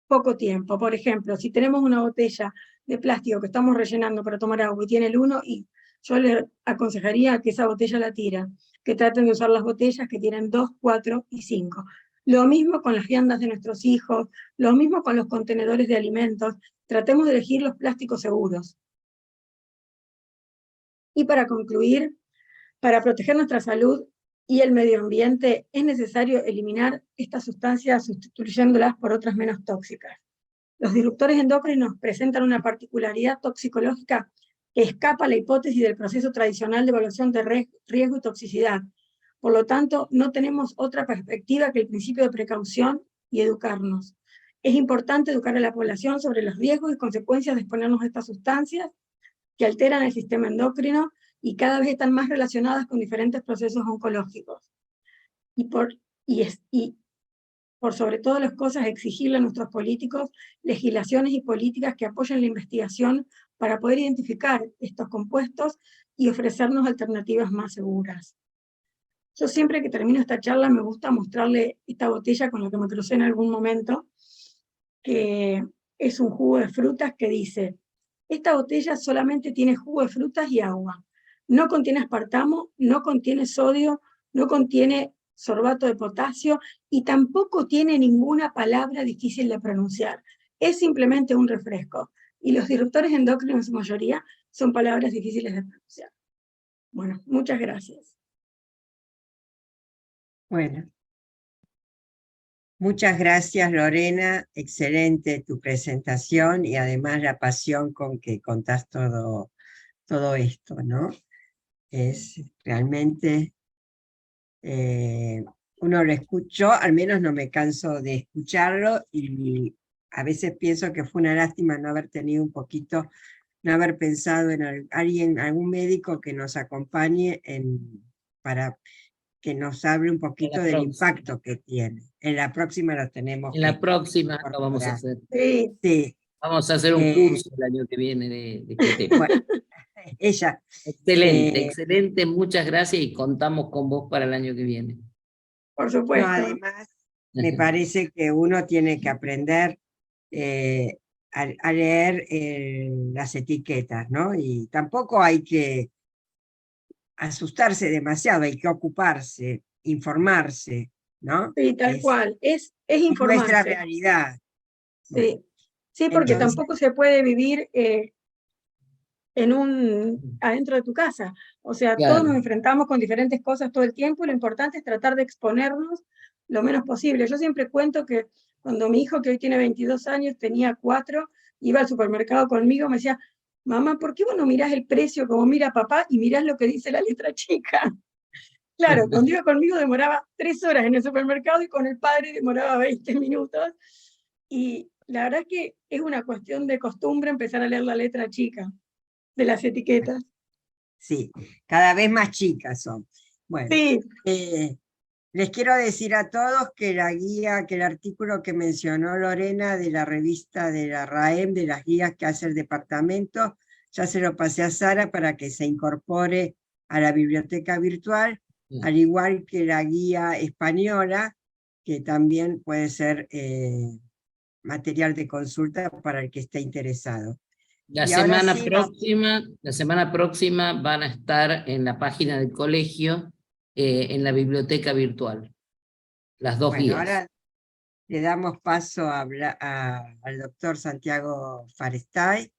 poco tiempo. Por ejemplo, si tenemos una botella de plástico que estamos rellenando para tomar agua y tiene el 1, y yo le aconsejaría que esa botella la tira, que traten de usar las botellas que tienen 2, 4 y 5. Lo mismo con las viandas de nuestros hijos, lo mismo con los contenedores de alimentos. Tratemos de elegir los plásticos seguros. Y para concluir, para proteger nuestra salud y el medio ambiente, es necesario eliminar estas sustancias sustituyéndolas por otras menos tóxicas. Los disruptores endocrinos presentan una particularidad toxicológica que escapa a la hipótesis del proceso tradicional de evaluación de riesgo y toxicidad. Por lo tanto, no tenemos otra perspectiva que el principio de precaución y educarnos. Es importante educar a la población sobre los riesgos y consecuencias de exponernos a estas sustancias que alteran el sistema endocrino y cada vez están más relacionadas con diferentes procesos oncológicos. Y por sobre todas las cosas, exigirle a nuestros políticos legislaciones y políticas que apoyen la investigación para poder identificar estos compuestos y ofrecernos alternativas más seguras. Yo siempre que termino esta charla me gusta mostrarle esta botella con la que me crucé en algún momento, que es un jugo de frutas que dice: esta botella solamente tiene jugo de frutas y agua. No contiene aspartamo, no contiene sodio, no contiene sorbato de potasio y tampoco tiene ninguna palabra difícil de pronunciar. Es simplemente un refresco. Y los disruptores endocrinos en su mayoría son palabras difíciles de pronunciar. Bueno, muchas gracias. Bueno. Muchas gracias, Lorena. Excelente tu presentación y además la pasión con que contás todo esto, ¿no? Es realmente, uno lo escuchó, al menos no me canso de escucharlo, y a veces pienso que fue una lástima no haber tenido un poquito, no haber pensado en alguien, algún médico que nos acompañe para que nos hable un poquito del impacto que tiene. En la próxima lo tenemos. En la próxima lo vamos a hacer. Sí. Sí. Vamos a hacer un curso el año que viene de este tema. Bueno, ella. Excelente, excelente. Muchas gracias y contamos con vos para el año que viene. Por supuesto. No, además, me parece que uno tiene que aprender a leer las etiquetas, ¿no? Y tampoco hay que asustarse demasiado, hay que ocuparse, informarse, ¿no? Sí, tal cual, es informarse. Nuestra realidad. Sí, sí, porque entonces, tampoco se puede vivir adentro de tu casa. O sea, Claro. todos nos enfrentamos con diferentes cosas todo el tiempo y lo importante es tratar de exponernos lo menos posible. Yo siempre cuento que cuando mi hijo, que hoy tiene 22 años, tenía 4, iba al supermercado conmigo, me decía: mamá, ¿por qué vos no mirás el precio como mira papá y mirás lo que dice la letra chica? Claro, cuando iba conmigo demoraba 3 horas en el supermercado y con el padre demoraba 20 minutos. Y la verdad es que es una cuestión de costumbre empezar a leer la letra chica de las etiquetas. sí, cada vez más chicas son. Bueno, Sí, les quiero decir a todos que la guía, que el artículo que mencionó Lorena de la revista de la RAEM, de las guías que hace el departamento, ya se lo pasé a Sara para que se incorpore a la biblioteca virtual, al igual que la guía española, que también puede ser material de consulta para el que esté interesado. La Y ahora semana sí, próxima van a estar en la página del colegio, en la biblioteca virtual, las dos bueno, guías. ahora le damos paso al doctor Santiago Farestay,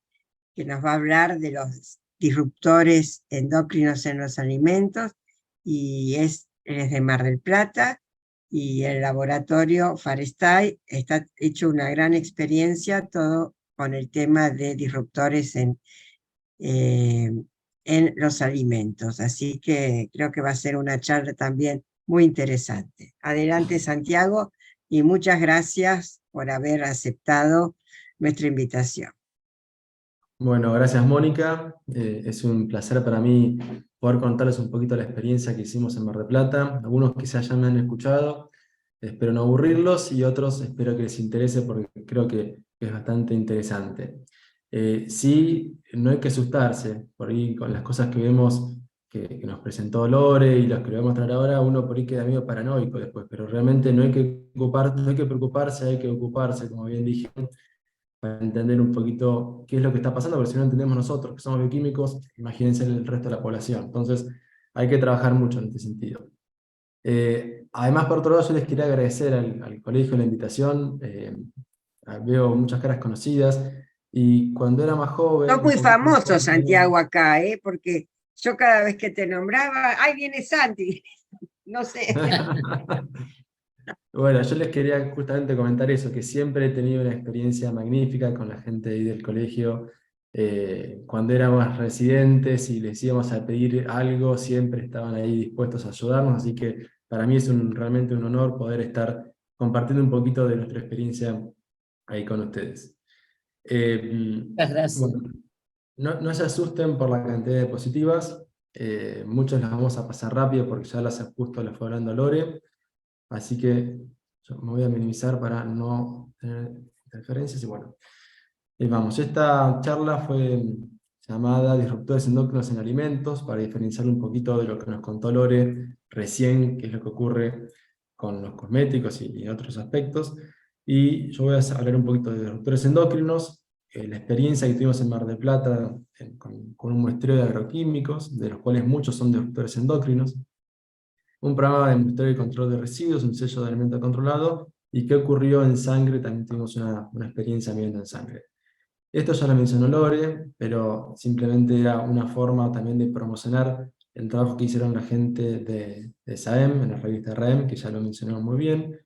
que nos va a hablar de los disruptores endocrinos en los alimentos, y él es de Mar del Plata, y el laboratorio Farestay está hecho una gran experiencia, todo con el tema de disruptores en los alimentos. Así que creo que va a ser una charla también muy interesante. Adelante, Santiago, y muchas gracias por haber aceptado nuestra invitación. Bueno, gracias Mónica. Es un placer para mí poder contarles un poquito la experiencia que hicimos en Mar del Plata. Algunos quizás ya me han escuchado, espero no aburrirlos, y otros espero que les interese porque creo que es bastante interesante. Sí, no hay que asustarse, por ahí con las cosas que vemos que nos presentó Lore y las que le voy a mostrar ahora, uno por ahí queda medio paranoico después, pero realmente no hay que preocuparse, hay que ocuparse, como bien dije, para entender un poquito qué es lo que está pasando, porque si no entendemos nosotros, que somos bioquímicos, imagínense el resto de la población. Entonces, hay que trabajar mucho en este sentido. Además, por otro lado, yo les quería agradecer al colegio la invitación. Veo muchas caras conocidas, y cuando era más joven... Sos muy un poquito más famoso, joven, Santiago, acá, porque yo cada vez que te nombraba, ¡ay, viene Santi! No sé. Bueno, yo les quería justamente comentar eso, que siempre he tenido una experiencia magnífica con la gente ahí del colegio. Cuando éramos residentes y les íbamos a pedir algo, siempre estaban ahí dispuestos a ayudarnos, así que para mí es realmente un honor poder estar compartiendo un poquito de nuestra experiencia ahí con ustedes. Muchas gracias. Bueno, no se asusten por la cantidad de diapositivas, muchas las vamos a pasar rápido porque ya justo las fue hablando Lore. Así que yo me voy a minimizar para no tener interferencias. Y bueno, vamos, esta charla fue llamada Disruptores endocrinos en alimentos, para diferenciar un poquito de lo que nos contó Lore recién, qué es lo que ocurre con los cosméticos y otros aspectos. Y yo voy a hablar un poquito de disruptores endocrinos, la experiencia que tuvimos en Mar del Plata con un muestreo de agroquímicos, de los cuales muchos son disruptores endocrinos, un programa de muestreo y control de residuos, un sello de alimento controlado, y qué ocurrió en sangre. También tuvimos una experiencia viendo en sangre. Esto ya lo mencionó Lore, pero simplemente era una forma también de promocionar el trabajo que hicieron la gente de SAEM, en la revista RAEM, que ya lo mencionaron muy bien.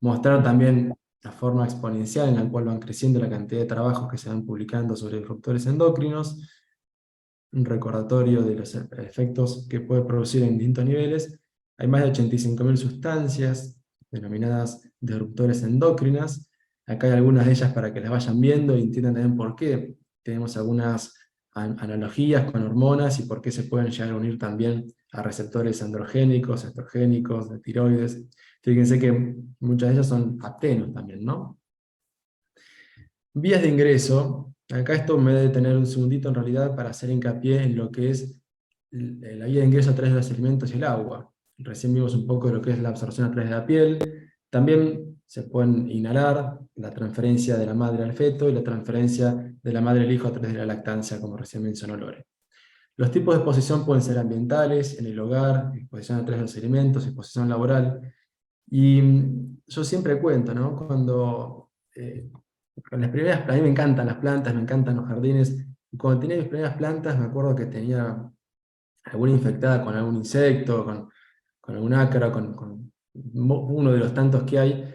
Mostrar también la forma exponencial en la cual van creciendo la cantidad de trabajos que se van publicando sobre disruptores endocrinos. Un recordatorio de los efectos que puede producir en distintos niveles. Hay más de 85.000 sustancias denominadas disruptores endocrinas. Acá hay algunas de ellas para que las vayan viendo y entiendan también por qué. Tenemos algunas analogías con hormonas y por qué se pueden llegar a unir también a receptores androgénicos, estrogénicos, de tiroides. Fíjense que muchas de ellas son aptenos también, ¿no? Vías de ingreso. Acá esto me debe tener un segundito en realidad para hacer hincapié en lo que es la vía de ingreso a través de los alimentos y el agua. Recién vimos un poco de lo que es la absorción a través de la piel. También se pueden inhalar, la transferencia de la madre al feto y la transferencia de la madre al hijo a través de la lactancia, como recién mencionó Lore. Los tipos de exposición pueden ser ambientales, en el hogar, exposición a través de los alimentos, exposición laboral. Y yo siempre cuento, ¿no? Cuando con las primeras, a mí me encantan las plantas, me encantan los jardines, y cuando tenía mis primeras plantas me acuerdo que tenía alguna infectada con algún insecto, con algún ácaro, con uno de los tantos que hay,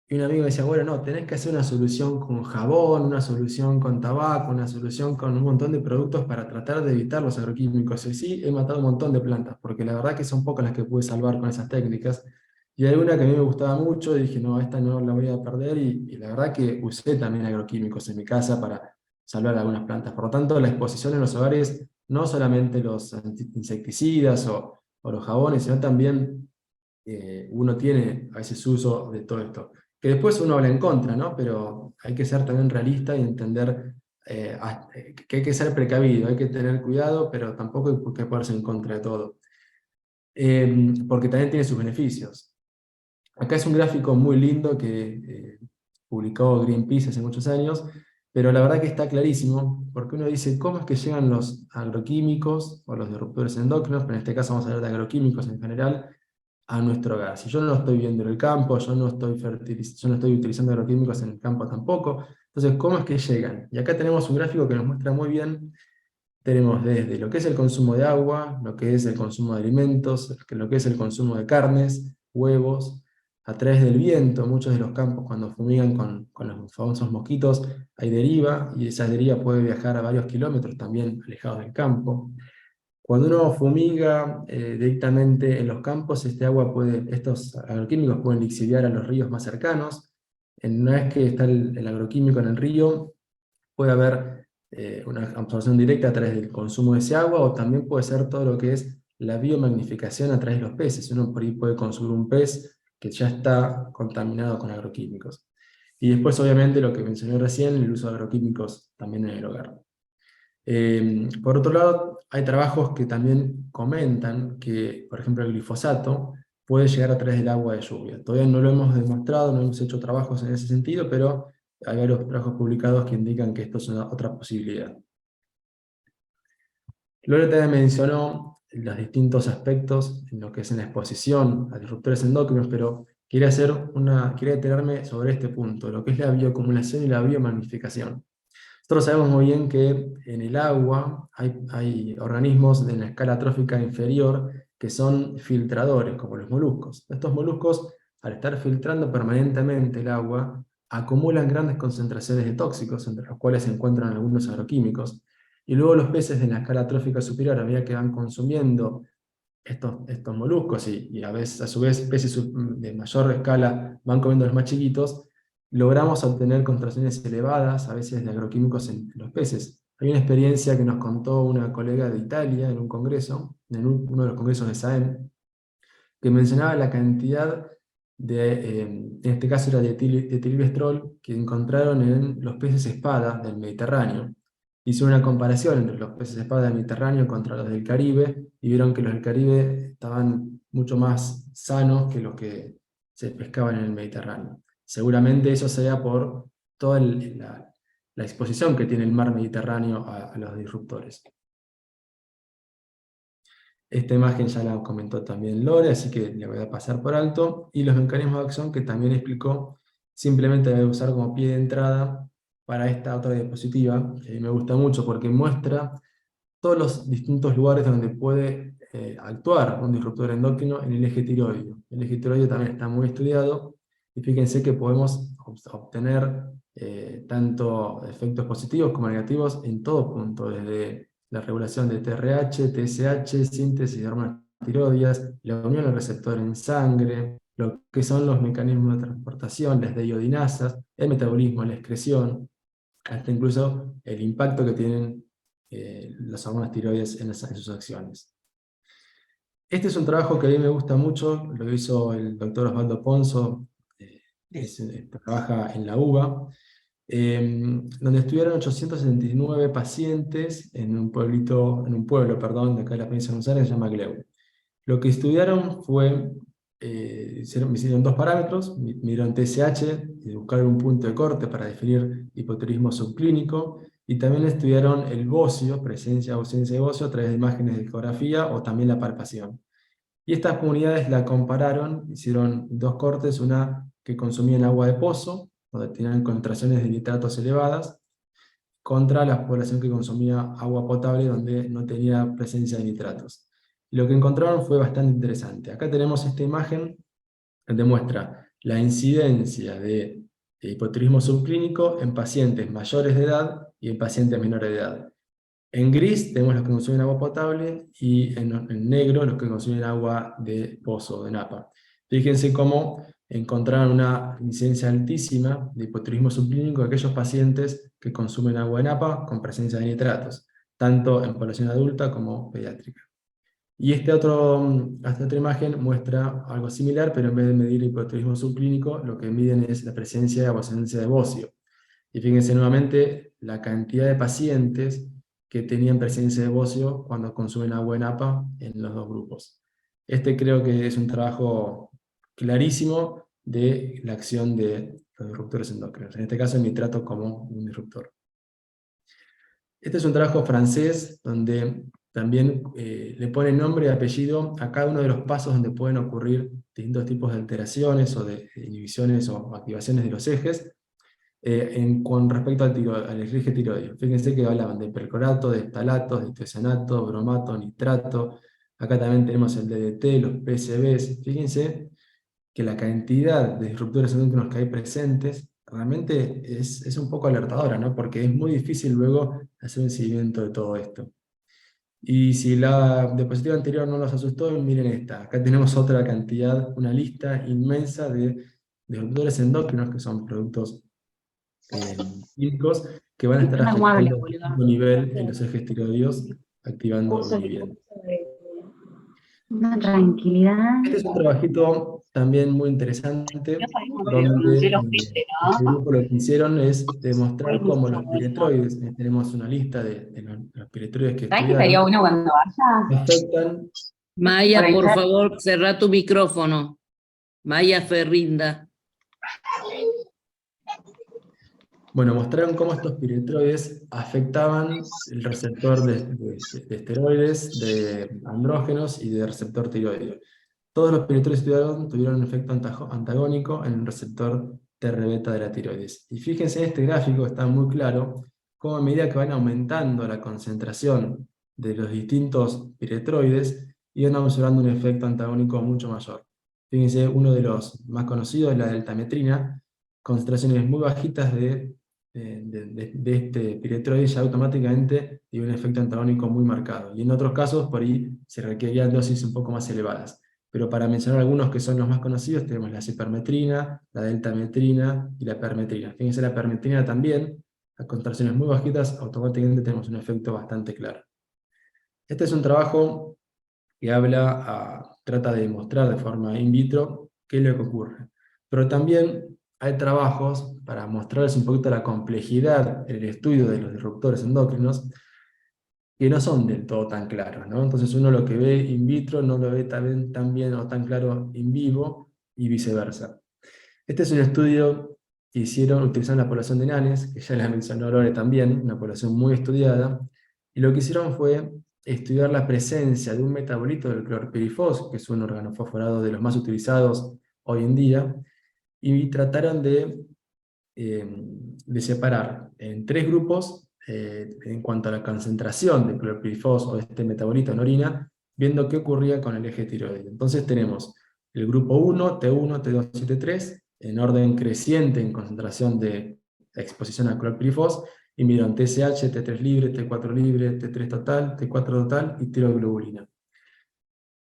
y un amigo me decía, bueno, no, tenés que hacer una solución con jabón, una solución con tabaco, una solución con un montón de productos para tratar de evitar los agroquímicos. Y sí, he matado un montón de plantas, porque la verdad que son pocas las que pude salvar con esas técnicas. Y hay una que a mí me gustaba mucho, y dije, no, esta no la voy a perder, y la verdad que usé también agroquímicos en mi casa para salvar algunas plantas. Por lo tanto, la exposición en los hogares no solamente los insecticidas o los jabones, sino también uno tiene a veces uso de todo esto. Que después uno habla en contra, ¿no? Pero hay que ser también realista y entender que hay que ser precavido, hay que tener cuidado, pero tampoco hay que ponerse en contra de todo. Porque también tiene sus beneficios. Acá es un gráfico muy lindo que publicó Greenpeace hace muchos años, pero la verdad que está clarísimo, porque uno dice, ¿cómo es que llegan los agroquímicos o los disruptores endócrinos, pero en este caso vamos a hablar de agroquímicos en general, a nuestro hogar? Si yo no lo estoy viendo en el campo, yo no estoy utilizando agroquímicos en el campo tampoco, entonces, ¿cómo es que llegan? Y acá tenemos un gráfico que nos muestra muy bien. Tenemos desde lo que es el consumo de agua, lo que es el consumo de alimentos, lo que es el consumo de carnes, huevos, a través del viento. Muchos de los campos, cuando fumigan con los famosos mosquitos, hay deriva, y esa deriva puede viajar a varios kilómetros también alejados del campo. Cuando uno fumiga directamente en los campos, estos agroquímicos pueden lixiviar a los ríos más cercanos. Una vez que está el agroquímico en el río, puede haber una absorción directa a través del consumo de ese agua, o también puede ser todo lo que es la biomagnificación a través de los peces. Uno por ahí puede consumir un pez que ya está contaminado con agroquímicos. Y después, obviamente, lo que mencioné recién, el uso de agroquímicos también en el hogar. Por otro lado, hay trabajos que también comentan que, por ejemplo, el glifosato puede llegar a través del agua de lluvia. Todavía no lo hemos demostrado, no hemos hecho trabajos en ese sentido, pero hay varios trabajos publicados que indican que esto es otra posibilidad. Lore también mencionó los distintos aspectos en lo que es en la exposición a disruptores endócrinos, pero quería detenerme sobre este punto, lo que es la bioacumulación y la biomagnificación. Nosotros sabemos muy bien que en el agua hay organismos en la escala trófica inferior que son filtradores, como los moluscos. Estos moluscos, al estar filtrando permanentemente el agua, acumulan grandes concentraciones de tóxicos, entre los cuales se encuentran algunos agroquímicos, y luego los peces de la escala trófica superior, a medida que van consumiendo estos moluscos, y a veces, a su vez, peces de mayor escala van comiendo los más chiquitos, logramos obtener concentraciones elevadas, a veces de agroquímicos en los peces. Hay una experiencia que nos contó una colega de Italia en un congreso, en uno de los congresos de SAEM, que mencionaba la cantidad en este caso era de etilvestrol, que encontraron en los peces espada del Mediterráneo. Hizo una comparación entre los peces espada del Mediterráneo contra los del Caribe, y vieron que los del Caribe estaban mucho más sanos que los que se pescaban en el Mediterráneo. Seguramente eso sea por toda la exposición que tiene el mar Mediterráneo a los disruptores. Esta imagen ya la comentó también Lore, así que le voy a pasar por alto. Y los mecanismos de acción que también explicó, simplemente voy a usar como pie de entrada para esta otra diapositiva, que me gusta mucho porque muestra todos los distintos lugares donde puede actuar un disruptor endocrino en el eje tiroideo. El eje tiroideo también está muy estudiado, y fíjense que podemos obtener tanto efectos positivos como negativos en todo punto, desde la regulación de TRH, TSH, síntesis de hormonas tiroideas, la unión al receptor en sangre, lo que son los mecanismos de transportación, las deiodinasas, el metabolismo, la excreción, hasta incluso el impacto que tienen las hormonas tiroides en sus acciones. Este es un trabajo que a mí me gusta mucho, lo hizo el doctor Osvaldo Ponzo, trabaja en la UBA, donde estudiaron 879 pacientes en un pueblo de acá de la provincia de Buenos Aires, que se llama Gleu. Lo que estudiaron fue, hicieron dos parámetros, midieron TSH, y buscaron un punto de corte para definir hipotiroidismo subclínico, y también estudiaron el bocio, presencia o ausencia de bocio, a través de imágenes de ecografía o también la palpación. Y estas comunidades la compararon, hicieron dos cortes, una que consumían agua de pozo, donde tenían concentraciones de nitratos elevadas, contra la población que consumía agua potable, donde no tenía presencia de nitratos. Y lo que encontraron fue bastante interesante. Acá tenemos esta imagen que demuestra la incidencia de hipotiroidismo subclínico en pacientes mayores de edad y en pacientes menores de edad. En gris tenemos los que consumen agua potable, y en negro los que consumen agua de pozo, de napa. Fíjense cómo encontraron una incidencia altísima de hipotiroidismo subclínico en aquellos pacientes que consumen agua de napa con presencia de nitratos. tanto en población adulta como pediátrica. Y esta otra imagen muestra algo similar, pero en vez de medir hipotiroidismo subclínico, lo que miden es la presencia o ausencia de bocio. Y fíjense nuevamente la cantidad de pacientes que tenían presencia de bocio cuando consumen agua en APA en los dos grupos. Este creo que es un trabajo clarísimo de la acción de los disruptores endocrinos, en este caso el nitrato como un disruptor. Este es un trabajo francés donde también le pone nombre y apellido a cada uno de los pasos donde pueden ocurrir distintos tipos de alteraciones o de inhibiciones o activaciones de los ejes con respecto al eje tiroideo. Fíjense que hablaban de percorato, de estalatos, de tiocianato, bromato, nitrato. Acá también tenemos el DDT, los PCBs. Fíjense que la cantidad de disruptores endocrinos que hay presentes realmente es un poco alertadora, ¿no? Porque es muy difícil luego hacer un seguimiento de todo esto. Y si la diapositiva anterior no los asustó, miren esta. Acá tenemos otra cantidad, una lista inmensa de disruptores endocrinos, que son productos químicos, que van a estar afectando a distinto nivel en los ejes tiroideos, activando o inhibiendo. Una tranquilidad. Este es un trabajito también muy interesante, donde este grupo lo que hicieron es demostrar cómo los piretroides, tenemos una lista de los piretroides que ¿Sabes que estaría bueno cuando vaya? afectan. Maya, Por por el chat. favor, cerrá tu micrófono. Maya Ferrinda. Bueno, mostraron cómo estos piretroides afectaban el receptor de esteroides, de andrógenos y de receptor tiroideo. Todos los piretroides tuvieron un efecto antagónico en el receptor TR-beta de la tiroides. Y fíjense en este gráfico, está muy claro cómo a medida que van aumentando la concentración de los distintos piretroides, iban observando un efecto antagónico mucho mayor. Fíjense, uno de los más conocidos es la deltametrina, concentraciones muy bajitas de este piretroide ya automáticamente dio un efecto antagónico muy marcado. Y en otros casos, por ahí se requerían dosis un poco más elevadas. Pero para mencionar algunos que son los más conocidos, tenemos la cipermetrina, la deltametrina y la permetrina. Fíjense, la permetrina también, a concentraciones muy bajitas, automáticamente tenemos un efecto bastante claro. Este es un trabajo que trata de demostrar de forma in vitro qué es lo que ocurre. Pero también hay trabajos para mostrarles un poquito la complejidad en el estudio de los disruptores endocrinos, que no son del todo tan claros, ¿no? Entonces uno lo que ve in vitro no lo ve tan bien o tan claro in vivo, y viceversa. Este es un estudio que hicieron utilizando la población de nanes, que ya la mencionó Lore también, una población muy estudiada, y lo que hicieron fue estudiar la presencia de un metabolito del clorpirifos, que es un organofosforado de los más utilizados hoy en día, y trataron de separar en 3 grupos en cuanto a la concentración de clorpirifos o de este metabolito en orina, viendo qué ocurría con el eje tiroideo. Entonces tenemos el grupo 1, T1, T2 y T3, en orden creciente en concentración de exposición al clorpirifos, y midieron TSH, T3 libre, T4 libre, T3 total, T4 total y tiroglobulina.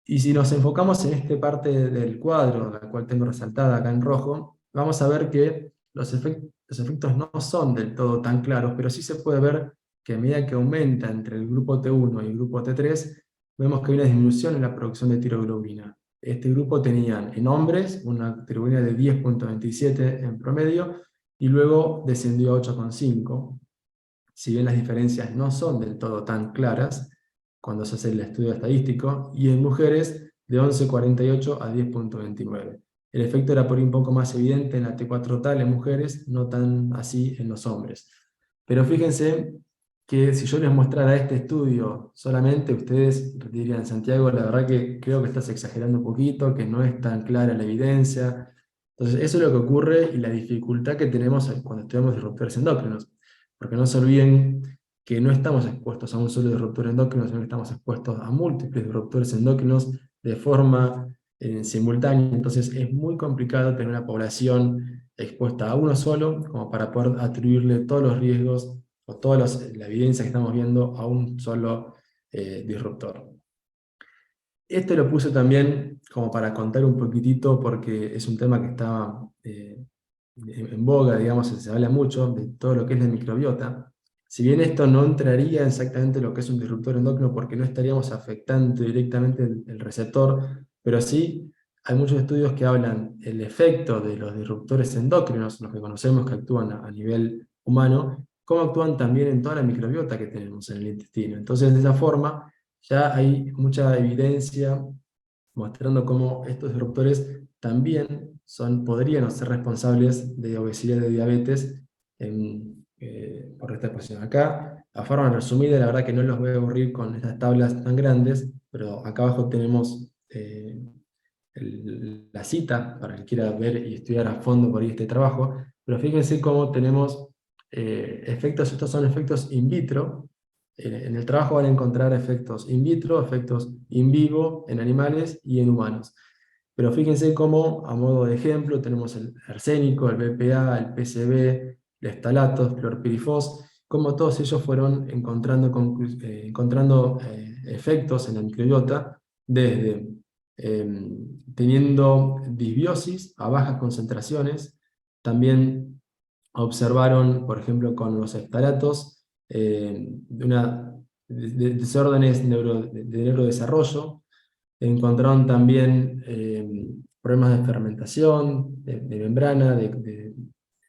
Y si nos enfocamos en esta parte del cuadro, la cual tengo resaltada acá en rojo, vamos a ver que los efectos no son del todo tan claros, pero sí se puede ver que a medida que aumenta entre el grupo T1 y el grupo T3, vemos que hay una disminución en la producción de tiroglobulina. Este grupo tenía en hombres una tiroglobulina de 10.27 en promedio, y luego descendió a 8.5. Si bien las diferencias no son del todo tan claras cuando se hace el estudio estadístico, y en mujeres de 11.48 a 10.29. El efecto era por ahí un poco más evidente en la T4 total en mujeres, no tan así en los hombres. Pero fíjense que si yo les mostrara este estudio solamente, ustedes dirían: Santiago, la verdad que creo que estás exagerando un poquito, que no es tan clara la evidencia. Entonces eso es lo que ocurre, y la dificultad que tenemos cuando estudiamos disruptores endocrinos. Porque no se olviden que no estamos expuestos a un solo disruptor endocrino, sino que estamos expuestos a múltiples disruptores endocrinos de forma simultánea. Entonces es muy complicado tener una población expuesta a uno solo, como para poder atribuirle todos los riesgos o toda la evidencia que estamos viendo a un solo disruptor. Este lo puse también como para contar un poquitito, porque es un tema que está en boga, digamos, se habla mucho de todo lo que es la microbiota. Si bien esto no entraría exactamente en lo que es un disruptor endocrino porque no estaríamos afectando directamente el receptor, pero sí hay muchos estudios que hablan el efecto de los disruptores endocrinos, los que conocemos que actúan a nivel humano, cómo actúan también en toda la microbiota que tenemos en el intestino. Entonces, de esa forma, ya hay mucha evidencia mostrando cómo estos disruptores también podrían ser responsables de obesidad y de diabetes por esta exposición. Acá, a forma resumida, la verdad que no los voy a aburrir con estas tablas tan grandes, pero acá abajo tenemos la cita para que quiera ver y estudiar a fondo por ahí este trabajo, pero fíjense cómo tenemos efectos, estos son efectos in vitro. En el trabajo van a encontrar efectos in vitro, efectos in vivo en animales y en humanos. Pero fíjense cómo, a modo de ejemplo, tenemos el arsénico, el BPA, el PCB, el estalato, clorpirifos, cómo todos ellos fueron encontrando efectos en la microbiota, desde teniendo disbiosis a bajas concentraciones. También observaron, por ejemplo, con los estalatos, desórdenes de neurodesarrollo. Encontraron también problemas de fermentación, de membrana, de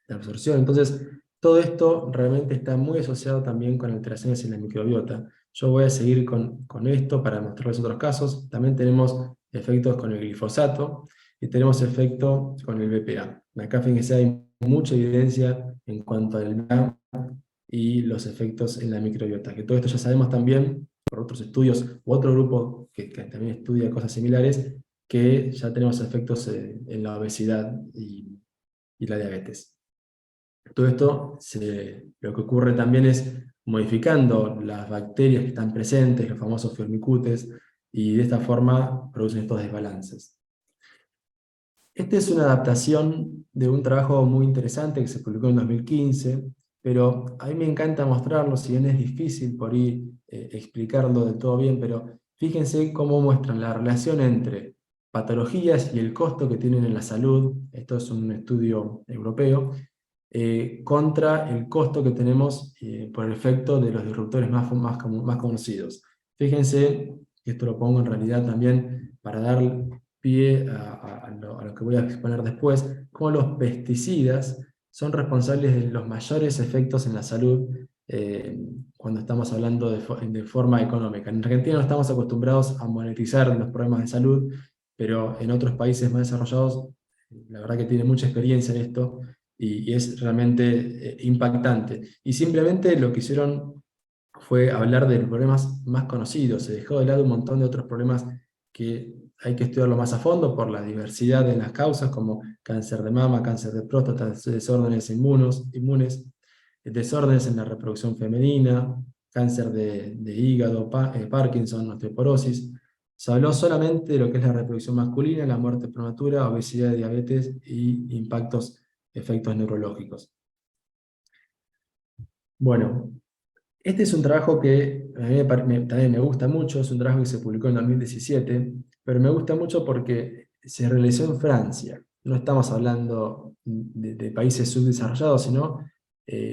absorción. Entonces, todo esto realmente está muy asociado también con alteraciones en la microbiota. Yo voy a seguir con esto para mostrarles otros casos. También tenemos efectos con el glifosato y tenemos efecto con el BPA. Acá fíjense, hay mucha evidencia en cuanto al BPA y los efectos en la microbiota, que todo esto ya sabemos también por otros estudios, u otro grupo que también estudia cosas similares, que ya tenemos efectos en la obesidad y la diabetes. Todo esto, lo que ocurre también es modificando las bacterias que están presentes, los famosos firmicutes, y de esta forma producen estos desbalances. Esta es una adaptación de un trabajo muy interesante que se publicó en 2015, pero a mí me encanta mostrarlo, si bien es difícil por ahí explicarlo del todo bien, pero fíjense cómo muestran la relación entre patologías y el costo que tienen en la salud. Esto es un estudio europeo, contra el costo que tenemos por el efecto de los disruptores más conocidos. Fíjense, esto lo pongo en realidad también para dar pie a lo que voy a exponer después, cómo los pesticidas son responsables de los mayores efectos en la salud cuando estamos hablando de forma económica. En Argentina no estamos acostumbrados a monetizar los problemas de salud, pero en otros países más desarrollados, la verdad que tienen mucha experiencia en esto, y es realmente impactante. Y simplemente lo que hicieron fue hablar de los problemas más conocidos, se dejó de lado un montón de otros problemas que hay que estudiarlo más a fondo por la diversidad en las causas, como cáncer de mama, cáncer de próstata, desórdenes inmunes, desórdenes en la reproducción femenina, cáncer de hígado, Parkinson, osteoporosis. Se habló solamente de lo que es la reproducción masculina, la muerte prematura, obesidad, diabetes y efectos neurológicos. Bueno, este es un trabajo que a mí también me gusta mucho, es un trabajo que se publicó en 2017, pero me gusta mucho porque se realizó en Francia. No estamos hablando de países subdesarrollados, sino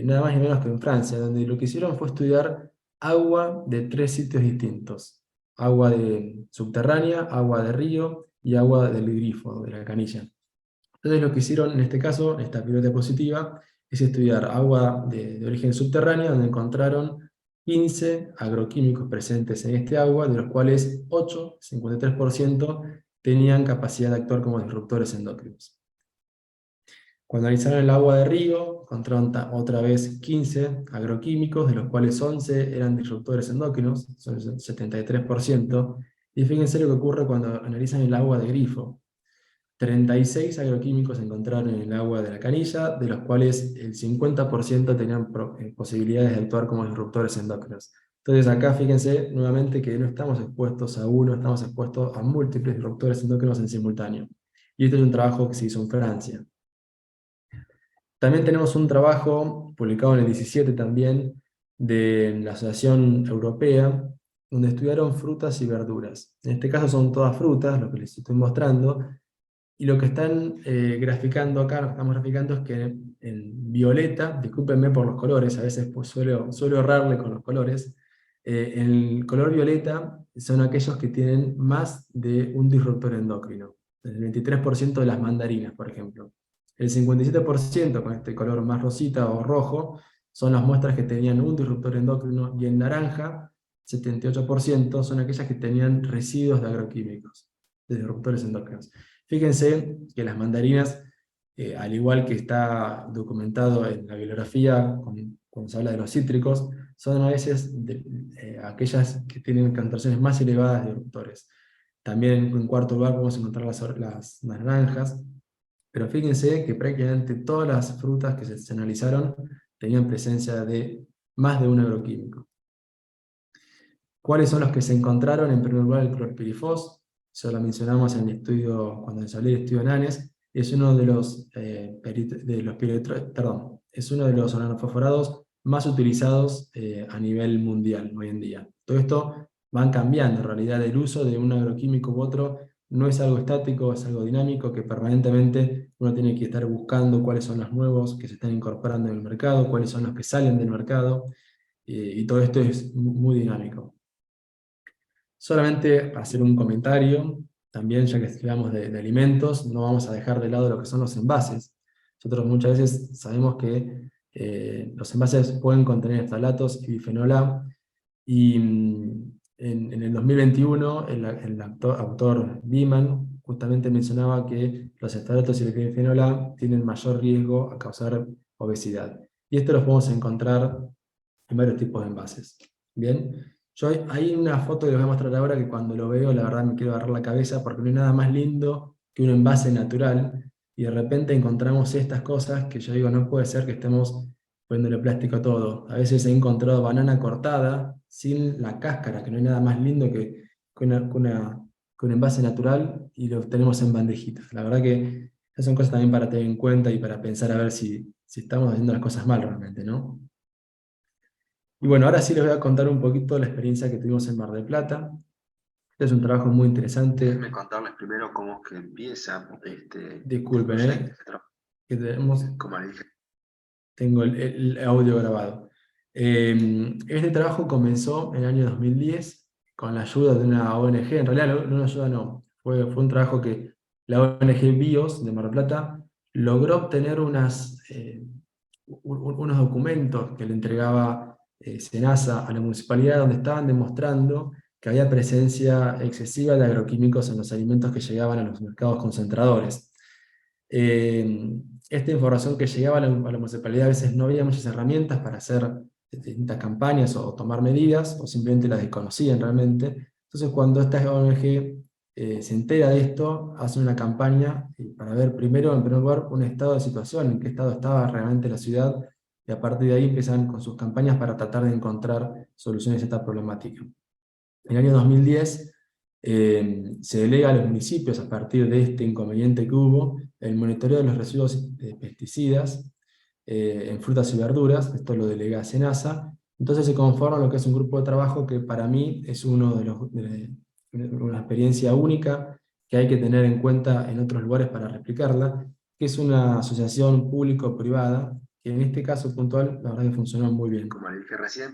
nada más y menos que en Francia, donde lo que hicieron fue estudiar agua de 3 sitios distintos. Agua subterránea, agua de río y agua del grifo, de la canilla. Entonces lo que hicieron en este caso, en esta pilota positiva, es estudiar agua de origen subterráneo, donde encontraron 15 agroquímicos presentes en este agua, de los cuales 8, 53%, tenían capacidad de actuar como disruptores endocrinos. Cuando analizaron el agua de río, encontraron otra vez 15 agroquímicos, de los cuales 11 eran disruptores endocrinos, son el 73%, y fíjense lo que ocurre cuando analizan el agua de grifo. 36 agroquímicos se encontraron en el agua de la canilla, de los cuales el 50% tenían posibilidades de actuar como disruptores endocrinos. Entonces acá fíjense nuevamente que no estamos expuestos a uno, estamos expuestos a múltiples disruptores endocrinos en simultáneo. Y este es un trabajo que se hizo en Francia. También tenemos un trabajo publicado en el 17 también, de la Asociación Europea, donde estudiaron frutas y verduras. En este caso son todas frutas, lo que les estoy mostrando, Y lo que están graficando acá, lo que estamos graficando es que en violeta, discúlpenme por los colores, a veces pues suelo errarle con los colores, el color violeta son aquellos que tienen más de un disruptor endocrino. El 23% de las mandarinas, por ejemplo. El 57% con este color más rosita o rojo son las muestras que tenían un disruptor endocrino, y en naranja, 78% son aquellas que tenían residuos de agroquímicos, de disruptores endocrinos. Fíjense que las mandarinas, al igual que está documentado en la bibliografía, cuando se habla de los cítricos, son a veces aquellas que tienen concentraciones más elevadas de disruptores. También en cuarto lugar podemos encontrar las naranjas, pero fíjense que prácticamente todas las frutas que se analizaron tenían presencia de más de un agroquímico. ¿Cuáles son los que se encontraron? En primer lugar, el clorpirifos, eso lo mencionamos en el estudio, cuando les hablé del estudio NANES, es uno de los, es uno de los organofosforados más utilizados a nivel mundial hoy en día. Todo esto van cambiando, en realidad el uso de un agroquímico u otro no es algo estático, es algo dinámico, que permanentemente uno tiene que estar buscando cuáles son los nuevos que se están incorporando en el mercado, cuáles son los que salen del mercado, y todo esto es muy dinámico. Solamente para hacer un comentario, también ya que hablamos de alimentos, no vamos a dejar de lado lo que son los envases. Nosotros muchas veces sabemos que los envases pueden contener ftalatos y bifenol A, y en el 2021 el autor Biman justamente mencionaba que los ftalatos y el bifenol A tienen mayor riesgo a causar obesidad. Y esto lo podemos encontrar en varios tipos de envases. Bien. Hay una foto que les voy a mostrar ahora que cuando lo veo, la verdad me quiero agarrar la cabeza, porque no hay nada más lindo que un envase natural, y de repente encontramos estas cosas que yo digo, no puede ser que estemos poniéndole plástico a todo. A veces he encontrado banana cortada, sin la cáscara, que no hay nada más lindo que un envase natural, y lo tenemos en bandejitas. La verdad que esas son cosas también para tener en cuenta y para pensar a ver si estamos haciendo las cosas mal realmente, ¿no? Y bueno, ahora sí les voy a contar un poquito la experiencia que tuvimos en Mar del Plata. Este es un trabajo muy interesante. Déjenme contarles primero cómo es que empieza Disculpen, que tenemos, como les dije. tengo el audio grabado. Este trabajo comenzó en el año 2010 con la ayuda de una ONG. En realidad no una ayuda, no. Fue un trabajo que la ONG BIOS de Mar del Plata logró obtener unos documentos que le entregaba SENASA a la municipalidad, donde estaban demostrando que había presencia excesiva de agroquímicos en los alimentos que llegaban a los mercados concentradores. Esta información que llegaba a la municipalidad, a veces no había muchas herramientas para hacer distintas campañas o tomar medidas, o simplemente las desconocían realmente. Entonces, cuando esta ONG se entera de esto, hace una campaña para ver primero, en primer lugar, un estado de situación, en qué estado estaba realmente la ciudad, y a partir de ahí empiezan con sus campañas para tratar de encontrar soluciones a esta problemática. En el año 2010 se delega a los municipios, a partir de este inconveniente que hubo, el monitoreo de los residuos de pesticidas en frutas y verduras. Esto lo delega a SENASA. Entonces se conforma lo que es un grupo de trabajo que para mí es una experiencia única que hay que tener en cuenta en otros lugares para replicarla, que es una asociación público-privada, que en este caso puntual, la verdad que funcionó muy bien. Como les dije recién.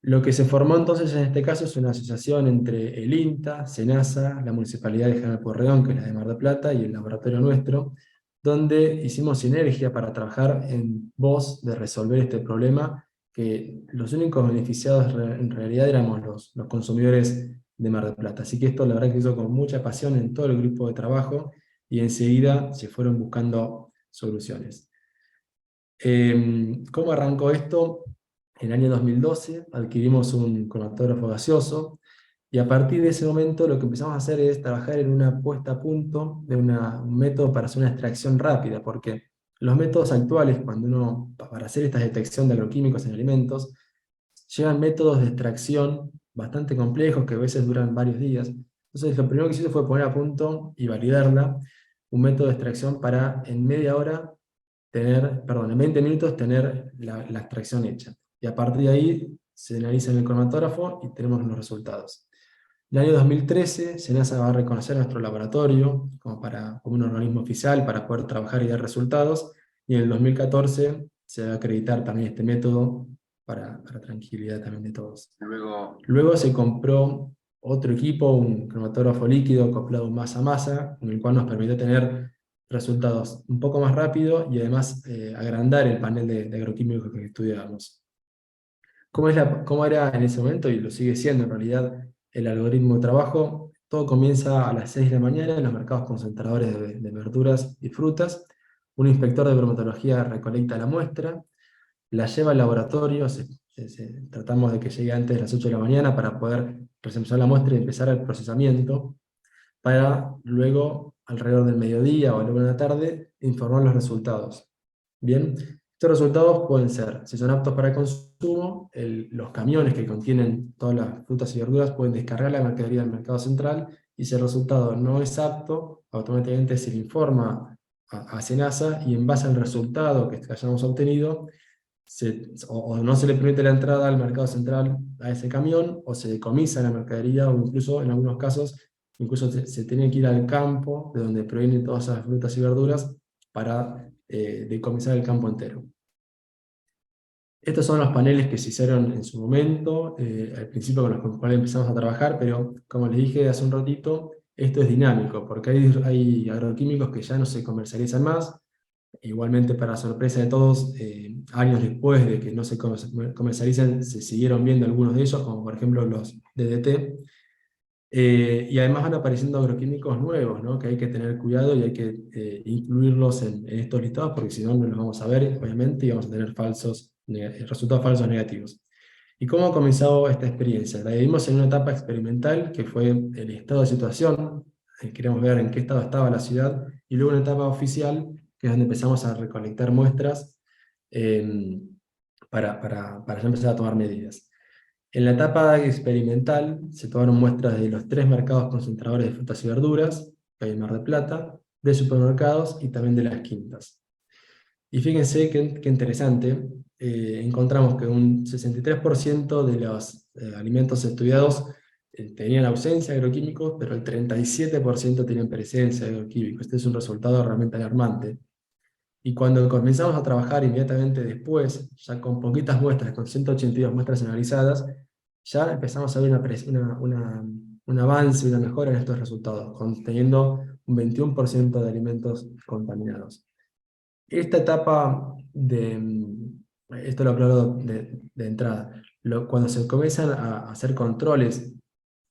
Lo que se formó entonces en este caso es una asociación entre el INTA, SENASA, la Municipalidad de General Pueyrredón, que es la de Mar del Plata, y el laboratorio nuestro, donde hicimos sinergia para trabajar en pos de resolver este problema, que los únicos beneficiados en realidad éramos los consumidores de Mar del Plata. Así que esto la verdad que hizo con mucha pasión en todo el grupo de trabajo, y enseguida se fueron buscando soluciones. ¿Cómo arrancó esto? En el año 2012 adquirimos un cromatógrafo gaseoso, y a partir de ese momento lo que empezamos a hacer es trabajar en una puesta a punto de un método para hacer una extracción rápida, porque los métodos actuales, para hacer esta detección de agroquímicos en alimentos, llevan métodos de extracción bastante complejos que a veces duran varios días. Entonces lo primero que hice fue poner a punto y validarla, un método de extracción para en media hora en 20 minutos tener la extracción hecha. Y a partir de ahí se analiza en el cromatógrafo y tenemos los resultados. En el año 2013, SENASA va a reconocer nuestro laboratorio como un organismo oficial para poder trabajar y dar resultados, y en el 2014 se va a acreditar también este método para tranquilidad también de todos. Luego se compró otro equipo, un cromatógrafo líquido acoplado masa a masa, con el cual nos permitió tener resultados un poco más rápido y además agrandar el panel de agroquímicos que estudiábamos. ¿Cómo era en ese momento? Y lo sigue siendo en realidad el algoritmo de trabajo. Todo comienza a las 6 de la mañana en los mercados concentradores de verduras y frutas. Un inspector de bromatología recolecta la muestra, la lleva al laboratorio, tratamos de que llegue antes de las 8 de la mañana para poder recepcionar la muestra y empezar el procesamiento, para luego, alrededor del mediodía o a la 1 de la tarde, informar los resultados. Bien, estos resultados pueden ser, si son aptos para el consumo, los camiones que contienen todas las frutas y verduras pueden descargar la mercadería del mercado central, y si el resultado no es apto, automáticamente se le informa a SENASA, y en base al resultado que hayamos obtenido, o no se le permite la entrada al mercado central a ese camión, o se decomisa la mercadería, o incluso en algunos casos, incluso se tiene que ir al campo de donde provienen todas esas frutas y verduras para decomisar el campo entero. Estos son los paneles que se hicieron en su momento, al principio con los cuales empezamos a trabajar, pero como les dije hace un ratito, esto es dinámico, porque hay agroquímicos que ya no se comercializan más. Igualmente, para sorpresa de todos, años después de que no se comercialicen, se siguieron viendo algunos de ellos, como por ejemplo los DDT, y además van apareciendo agroquímicos nuevos, ¿no? Que hay que tener cuidado y hay que incluirlos en estos listados, porque si no, no los vamos a ver, obviamente, y vamos a tener resultados falsos negativos. ¿Y cómo ha comenzado esta experiencia? La vivimos en una etapa experimental, que fue el estado de situación, queremos ver en qué estado estaba la ciudad, y luego una etapa oficial, que es donde empezamos a recolectar muestras para ya empezar a tomar medidas. En la etapa experimental se tomaron muestras de los 3 mercados concentradores de frutas y verduras, que hay en Mar del Plata, de supermercados y también de las quintas. Y fíjense qué interesante, encontramos que un 63% de los alimentos estudiados tenían ausencia de agroquímicos, pero el 37% tenían presencia de agroquímicos. Este es un resultado realmente alarmante. Y cuando comenzamos a trabajar inmediatamente después, ya con poquitas muestras, con 182 muestras analizadas, ya empezamos a ver un avance, una mejora en estos resultados, teniendo un 21% de alimentos contaminados. Esta etapa esto lo aclaro de entrada, cuando se comienzan a hacer controles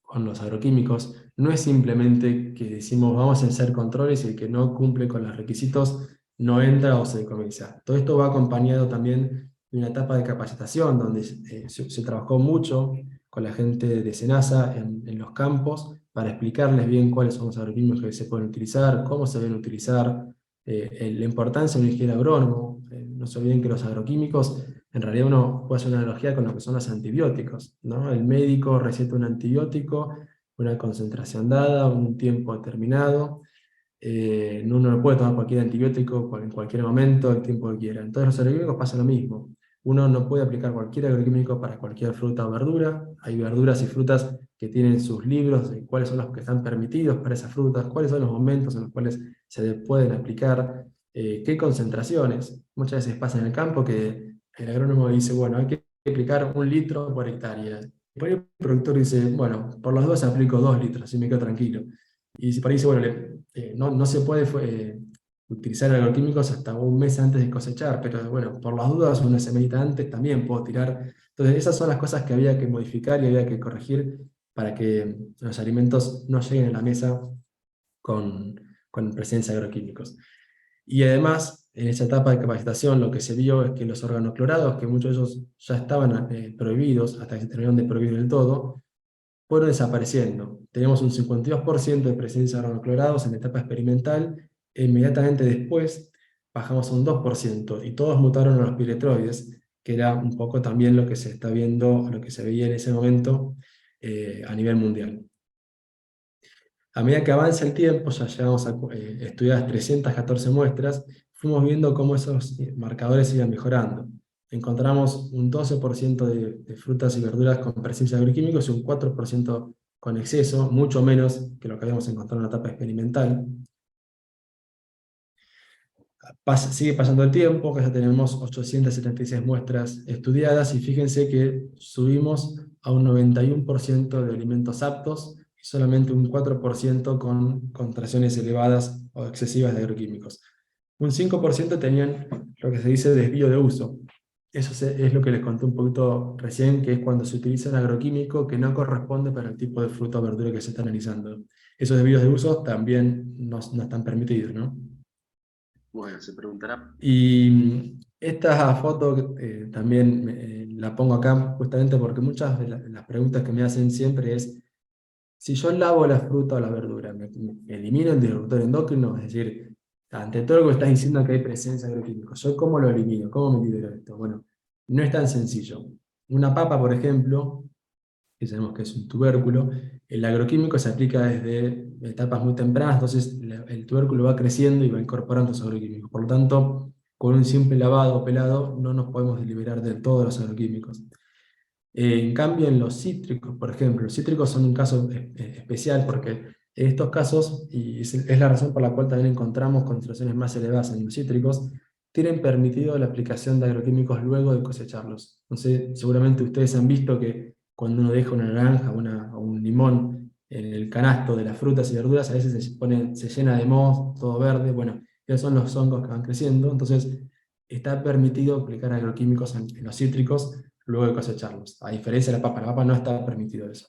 con los agroquímicos, no es simplemente que decimos vamos a hacer controles y el que no cumple con los requisitos no entra o se decomisa. Todo esto va acompañado también de una etapa de capacitación, donde se trabajó mucho con la gente de SENASA en los campos, para explicarles bien cuáles son los agroquímicos que se pueden utilizar, cómo se deben utilizar, la importancia de un ingeniero agrónomo. No se olviden que los agroquímicos, en realidad uno puede hacer una analogía con lo que son los antibióticos, ¿no? El médico receta un antibiótico, una concentración dada, un tiempo determinado. Uno no puede tomar cualquier antibiótico en cualquier momento, el tiempo que quiera. Entonces los agroquímicos pasa lo mismo. Uno no puede aplicar cualquier agroquímico para cualquier fruta o verdura. Hay verduras y frutas que tienen sus libros de cuáles son los que están permitidos para esas frutas, cuáles son los momentos en los cuales se pueden aplicar, qué concentraciones. Muchas veces pasa en el campo que el agrónomo dice, bueno, hay que aplicar 1 litro por hectárea. Y por ahí el productor dice, bueno, por los 2 aplico 2 litros, así me quedo tranquilo. Y si por ahí dice, bueno, no se puede utilizar agroquímicos hasta 1 mes antes de cosechar, pero bueno, por las dudas, una semanita antes también puedo tirar. Entonces esas son las cosas que había que modificar y había que corregir para que los alimentos no lleguen a la mesa con presencia de agroquímicos. Y además, en esa etapa de capacitación, lo que se vio es que los organoclorados, que muchos de ellos ya estaban prohibidos, hasta que se terminaron de prohibir del todo, fueron desapareciendo. Teníamos un 52% de presencia de organoclorados en la etapa experimental, e inmediatamente después bajamos a un 2%, y todos mutaron a los piretroides, que era un poco también lo que se está viendo, lo que se veía en ese momento a nivel mundial. A medida que avanza el tiempo, ya llegamos a estudiar 314 muestras, fuimos viendo cómo esos marcadores iban mejorando. Encontramos un 12% de frutas y verduras con presencia de agroquímicos y un 4% con exceso, mucho menos que lo que habíamos encontrado en la etapa experimental. Sigue pasando el tiempo, que ya tenemos 876 muestras estudiadas, y fíjense que subimos a un 91% de alimentos aptos, y solamente un 4% con concentraciones elevadas o excesivas de agroquímicos. Un 5% tenían lo que se dice desvío de uso. Eso es lo que les conté un poquito recién, que es cuando se utiliza un agroquímico que no corresponde para el tipo de fruta o verdura que se está analizando. Esos desvíos de uso también no están permitidos, ¿no? Bueno, se preguntará. Y esta foto también la pongo acá justamente porque muchas de las preguntas que me hacen siempre es: si yo lavo la fruta o la verdura, ¿me elimino el disruptor endocrino? Es decir, ante todo lo que estás diciendo que hay presencia de agroquímicos, ¿yo cómo lo elimino? ¿Cómo me libero de esto? Bueno, no es tan sencillo. Una papa, por ejemplo, que sabemos que es un tubérculo, el agroquímico se aplica desde etapas muy tempranas, entonces el tubérculo va creciendo y va incorporando esos agroquímicos. Por lo tanto, con un simple lavado o pelado no nos podemos liberar de todos los agroquímicos. En cambio, en los cítricos, por ejemplo, los cítricos son un caso especial porque en estos casos, y es la razón por la cual también encontramos concentraciones más elevadas en los cítricos, tienen permitido la aplicación de agroquímicos luego de cosecharlos. Entonces, seguramente ustedes han visto que cuando uno deja una naranja o un limón en el canasto de las frutas y verduras, a veces se llena de moho, todo verde. Bueno, esos son los hongos que van creciendo. Entonces, está permitido aplicar agroquímicos en los cítricos luego de cosecharlos. A diferencia de la papa no está permitido eso.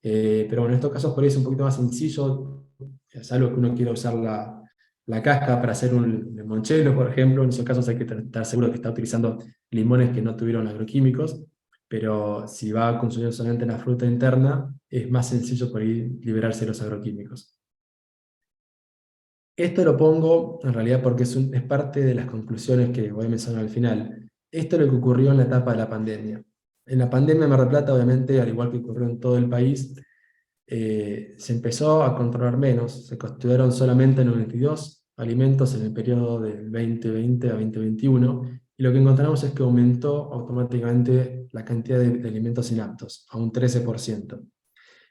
Pero bueno, en estos casos por ahí es un poquito más sencillo, es algo que uno quiere usar la cáscara para hacer un limoncello, por ejemplo. En esos casos hay que estar seguro que está utilizando limones que no tuvieron agroquímicos, pero si va a consumir solamente la fruta interna, es más sencillo por ahí liberarse de los agroquímicos. Esto lo pongo en realidad porque es parte de las conclusiones que voy a mencionar al final. Esto es lo que ocurrió en la etapa de la pandemia. En la pandemia en Mar del Plata, obviamente, al igual que ocurrió en todo el país, se empezó a controlar menos. Se custodiaron solamente 92 alimentos en el periodo del 2020 a 2021, y lo que encontramos es que aumentó automáticamente la cantidad de alimentos inaptos, a un 13%.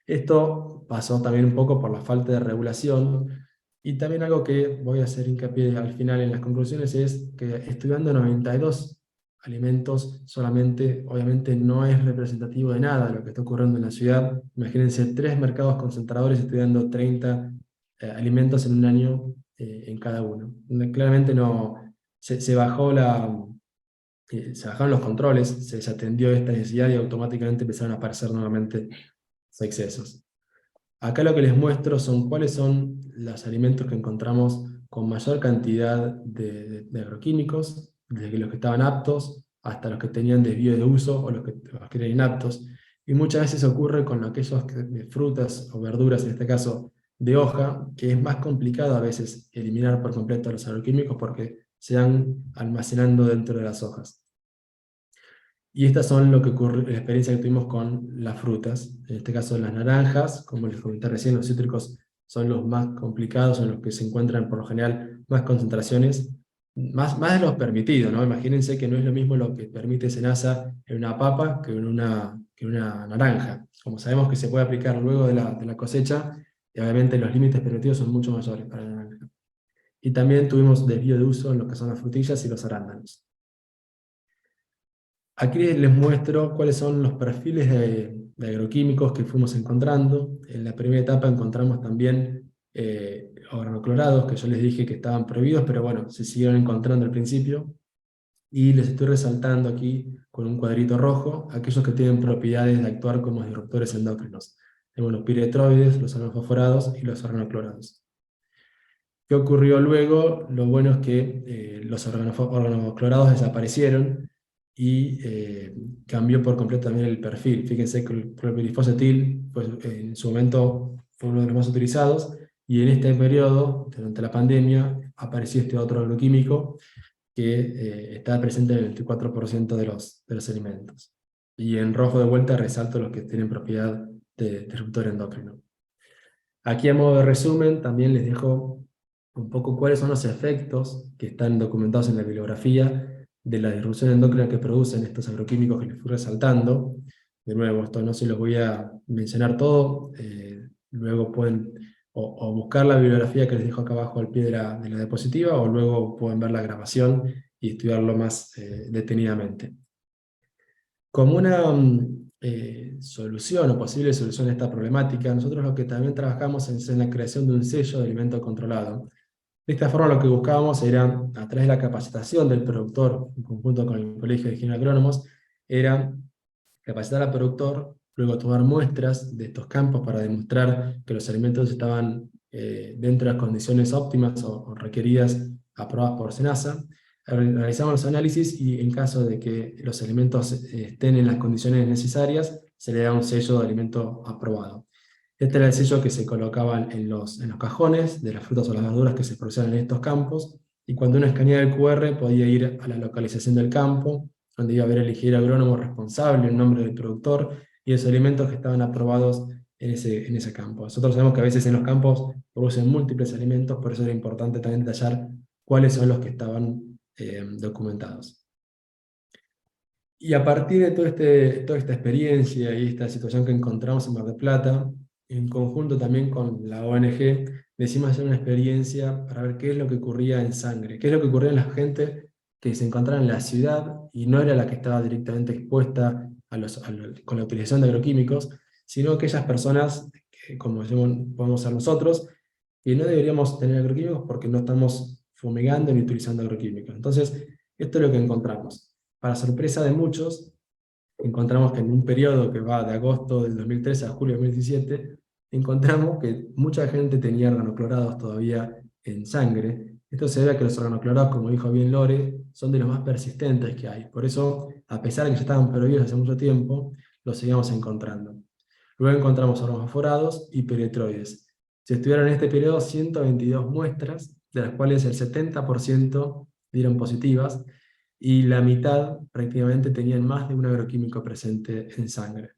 Esto pasó también un poco por la falta de regulación, y también algo que voy a hacer hincapié al final en las conclusiones es que estudiando 92 alimentos solamente, obviamente no es representativo de nada de lo que está ocurriendo en la ciudad. Imagínense 3 mercados concentradores estudiando 30 alimentos en un año en cada uno. Claramente no, se bajaron los controles, se desatendió esta necesidad y automáticamente empezaron a aparecer nuevamente los excesos. Acá lo que les muestro son cuáles son los alimentos que encontramos con mayor cantidad de agroquímicos, desde los que estaban aptos hasta los que tenían desvío de uso o los que eran inaptos. Y muchas veces ocurre con aquellos de frutas o verduras, en este caso de hoja, que es más complicado a veces eliminar por completo los agroquímicos porque se van almacenando dentro de las hojas. Y estas son lo que ocurre, la experiencia que tuvimos con las frutas, en este caso las naranjas, como les comenté recién, los cítricos son los más complicados, son los que se encuentran por lo general más concentraciones, más de los permitidos, ¿no? Imagínense que no es lo mismo lo que permite SENASA en una papa que en una naranja. Como sabemos que se puede aplicar luego de la cosecha, y obviamente los límites permitidos son mucho mayores para la naranja. Y también tuvimos desvío de uso en lo que son las frutillas y los arándanos. Aquí les muestro cuáles son los perfiles de agroquímicos que fuimos encontrando. En la primera etapa encontramos también organoclorados, que yo les dije que estaban prohibidos, pero bueno, se siguieron encontrando al principio. Y les estoy resaltando aquí con un cuadrito rojo aquellos que tienen propiedades de actuar como disruptores endocrinos. Tenemos los piretroides, los organofosforados y los organoclorados. ¿Qué ocurrió luego? Lo bueno es que los organoclorados desaparecieron, y cambió por completo también el perfil. Fíjense que el clorpirifos-etil en su momento fue uno de los más utilizados, y en este periodo, durante la pandemia, apareció este otro agroquímico que está presente en el 24% de los alimentos. Y en rojo de vuelta resalto los que tienen propiedad de disruptor endocrino. Aquí a modo de resumen también les dejo un poco cuáles son los efectos que están documentados en la bibliografía de la disrupción endocrina que producen estos agroquímicos que les fui resaltando. De nuevo, esto no se los voy a mencionar todo, luego pueden o buscar la bibliografía que les dejo acá abajo al pie de la diapositiva, o luego pueden ver la grabación y estudiarlo más detenidamente. Como una solución o posible solución a esta problemática, nosotros lo que también trabajamos es en la creación de un sello de alimento controlado. De esta forma lo que buscábamos era, a través de la capacitación del productor, en conjunto con el Colegio de Ingenieros Agrónomos, era capacitar al productor, luego tomar muestras de estos campos para demostrar que los alimentos estaban dentro de las condiciones óptimas o requeridas, aprobadas por SENASA. Realizamos los análisis y en caso de que los alimentos estén en las condiciones necesarias, se le da un sello de alimento aprobado. Este era el sello que se colocaba en los cajones de las frutas o las verduras que se producían en estos campos, y cuando uno escaneaba el QR podía ir a la localización del campo, donde iba a ver el ingeniero agrónomo responsable, el nombre del productor, y los alimentos que estaban aprobados en ese campo. Nosotros sabemos que a veces en los campos producen múltiples alimentos, por eso era importante también detallar cuáles son los que estaban documentados. Y a partir de toda esta experiencia y esta situación que encontramos en Mar del Plata, en conjunto también con la ONG, decidimos hacer una experiencia para ver qué es lo que ocurría en Sangre, qué es lo que ocurría en la gente que se encontraba en la ciudad y no era la que estaba directamente expuesta con la utilización de agroquímicos, sino aquellas personas, como podemos ser nosotros, que no deberíamos tener agroquímicos porque no estamos fumigando ni utilizando agroquímicos. Entonces, esto es lo que encontramos. Para sorpresa de muchos, encontramos que en un periodo que va de agosto del 2013 a julio del 2017, encontramos que mucha gente tenía organoclorados todavía en sangre. Esto se debe a que los organoclorados, como dijo bien Lore, son de los más persistentes que hay. Por eso, a pesar de que ya estaban prohibidos hace mucho tiempo, los seguimos encontrando. Luego encontramos organoforados y peritroides. Se estudiaron en este periodo 122 muestras, de las cuales el 70% dieron positivas, y la mitad prácticamente tenían más de un agroquímico presente en sangre.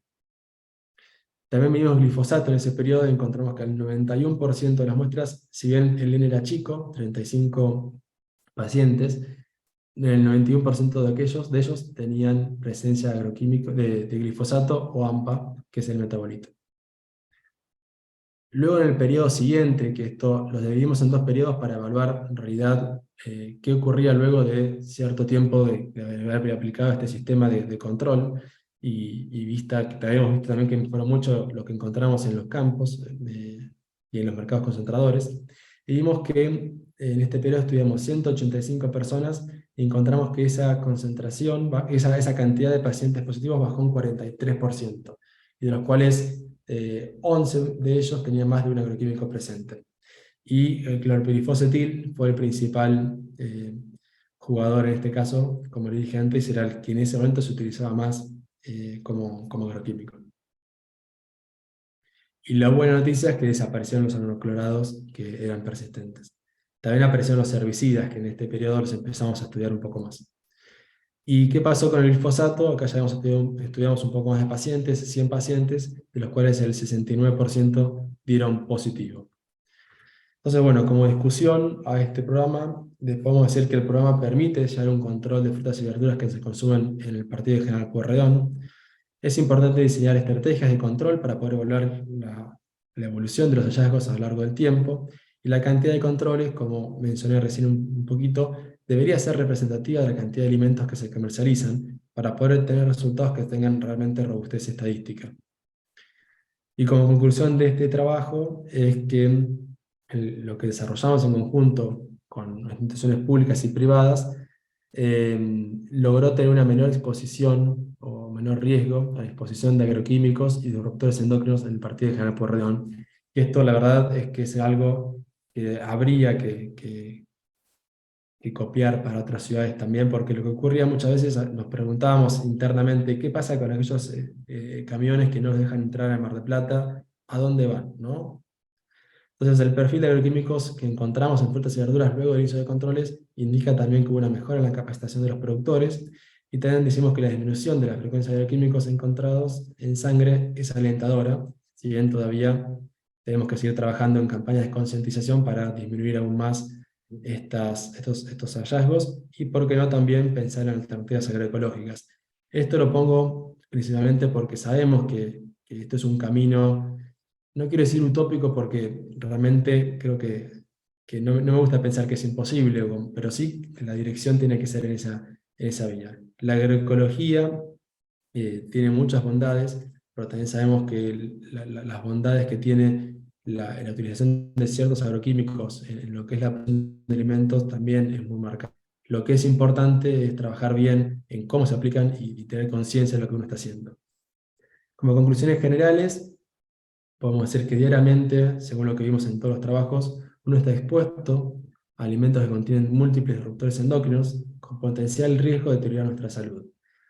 También medimos glifosato en ese periodo y encontramos que el 91% de las muestras, si bien el N era chico, 35 pacientes, el 91% de ellos tenían presencia de agroquímico, de glifosato o AMPA, que es el metabolito. Luego en el periodo siguiente, que esto lo dividimos en dos periodos para evaluar en realidad qué ocurría luego de cierto tiempo de haber aplicado este sistema de control, y vista que habíamos visto también que mejoró mucho lo que encontramos en los campos y en los mercados concentradores, y vimos que en este periodo estudiamos 185 personas y encontramos que esa concentración, esa cantidad de pacientes positivos bajó un 43%, y de los cuales 11 de ellos tenían más de un agroquímico presente. Y el clorpirifosetil fue el principal jugador en este caso, como le dije antes, era el que en ese momento se utilizaba más como agroquímico. Y la buena noticia es que desaparecieron los organoclorados que eran persistentes. También aparecieron los herbicidas, que en este periodo los empezamos a estudiar un poco más. ¿Y qué pasó con el glifosato? Acá ya estudiamos un poco más de pacientes, 100 pacientes, de los cuales el 69% dieron positivo. Entonces, bueno, como discusión a este programa, podemos decir que el programa permite llevar un control de frutas y verduras que se consumen en el partido de General Pueyrredón. Es importante diseñar estrategias de control para poder evaluar la evolución de los hallazgos a lo largo del tiempo, y la cantidad de controles, como mencioné recién un poquito, debería ser representativa de la cantidad de alimentos que se comercializan para poder tener resultados que tengan realmente robustez estadística. Y como conclusión de este trabajo es que lo que desarrollamos en conjunto con las instituciones públicas y privadas logró tener una menor exposición o menor riesgo a la exposición de agroquímicos y disruptores endócrinos en el partido de General Pueyrredón. Y esto la verdad es que es algo que habría que copiar para otras ciudades también, porque lo que ocurría muchas veces, nos preguntábamos internamente, ¿qué pasa con aquellos camiones que no nos dejan entrar a Mar del Plata? ¿A dónde van? ¿No? Entonces el perfil de agroquímicos que encontramos en frutas y verduras luego del inicio de controles indica también que hubo una mejora en la capacitación de los productores, y también decimos que la disminución de la frecuencia de agroquímicos encontrados en sangre es alentadora, si bien todavía tenemos que seguir trabajando en campañas de concientización para disminuir aún más estos hallazgos, y por qué no también pensar en alternativas agroecológicas. Esto lo pongo principalmente porque sabemos que esto es un camino, no quiero decir utópico porque realmente creo que no me gusta pensar que es imposible, pero sí que la dirección tiene que ser en esa vía. La agroecología tiene muchas bondades, pero también sabemos que las bondades que tiene la utilización de ciertos agroquímicos en lo que es la producción de alimentos también es muy marcada. Lo que es importante es trabajar bien en cómo se aplican y tener conciencia de lo que uno está haciendo. Como conclusiones generales, podemos decir que diariamente, según lo que vimos en todos los trabajos, uno está expuesto a alimentos que contienen múltiples disruptores endocrinos con potencial riesgo de deteriorar nuestra salud.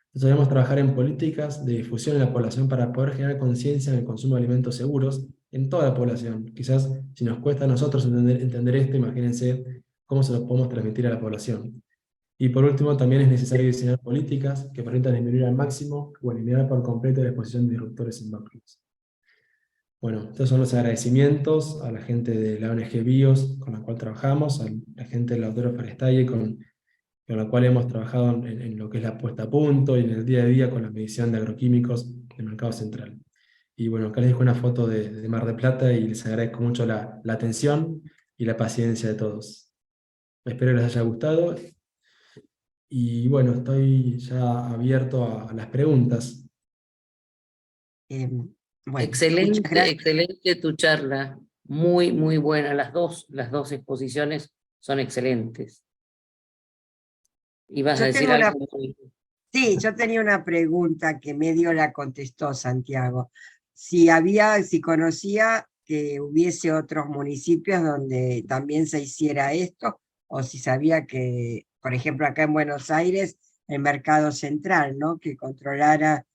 Entonces debemos trabajar en políticas de difusión en la población para poder generar conciencia en el consumo de alimentos seguros en toda la población. Quizás si nos cuesta a nosotros entender esto, imagínense cómo se lo podemos transmitir a la población. Y por último, también es necesario diseñar políticas que permitan disminuir al máximo o eliminar por completo la exposición de disruptores endócrinos. Bueno, estos son los agradecimientos a la gente de la ONG BIOS con la cual trabajamos, a la gente del Laboratorio Forestalle con la cual hemos trabajado en lo que es la puesta a punto y en el día a día con la medición de agroquímicos del mercado central. Y bueno, acá les dejo una foto de Mar del Plata y les agradezco mucho la atención y la paciencia de todos. Espero les haya gustado. Y bueno, estoy ya abierto a las preguntas. Bueno, muchas Excelente, gracias. excelente tu charla. Muy, muy buena. Las dos exposiciones son excelentes. Y vas a Yo decir tengo algo muy... Sí, yo tenía una pregunta que medio la contestó Santiago. Si conocía que hubiese otros municipios donde también se hiciera esto, o si sabía que, por ejemplo, acá en Buenos Aires, el mercado central, ¿no? Que controlara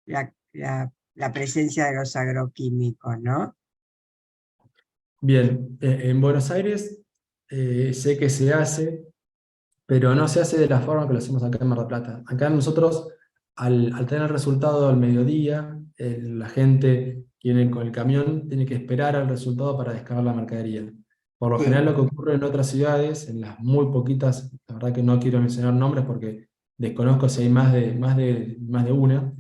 la presencia de los agroquímicos, ¿no? Bien, en Buenos Aires sé que se hace, pero no se hace de la forma que lo hacemos acá en Mar del Plata. Acá nosotros, al tener el resultado al mediodía, la gente que viene con el camión tiene que esperar al resultado para descargar la mercadería. Por lo Sí. general lo que ocurre en otras ciudades, en las muy poquitas, la verdad que no quiero mencionar nombres porque desconozco si hay más de una,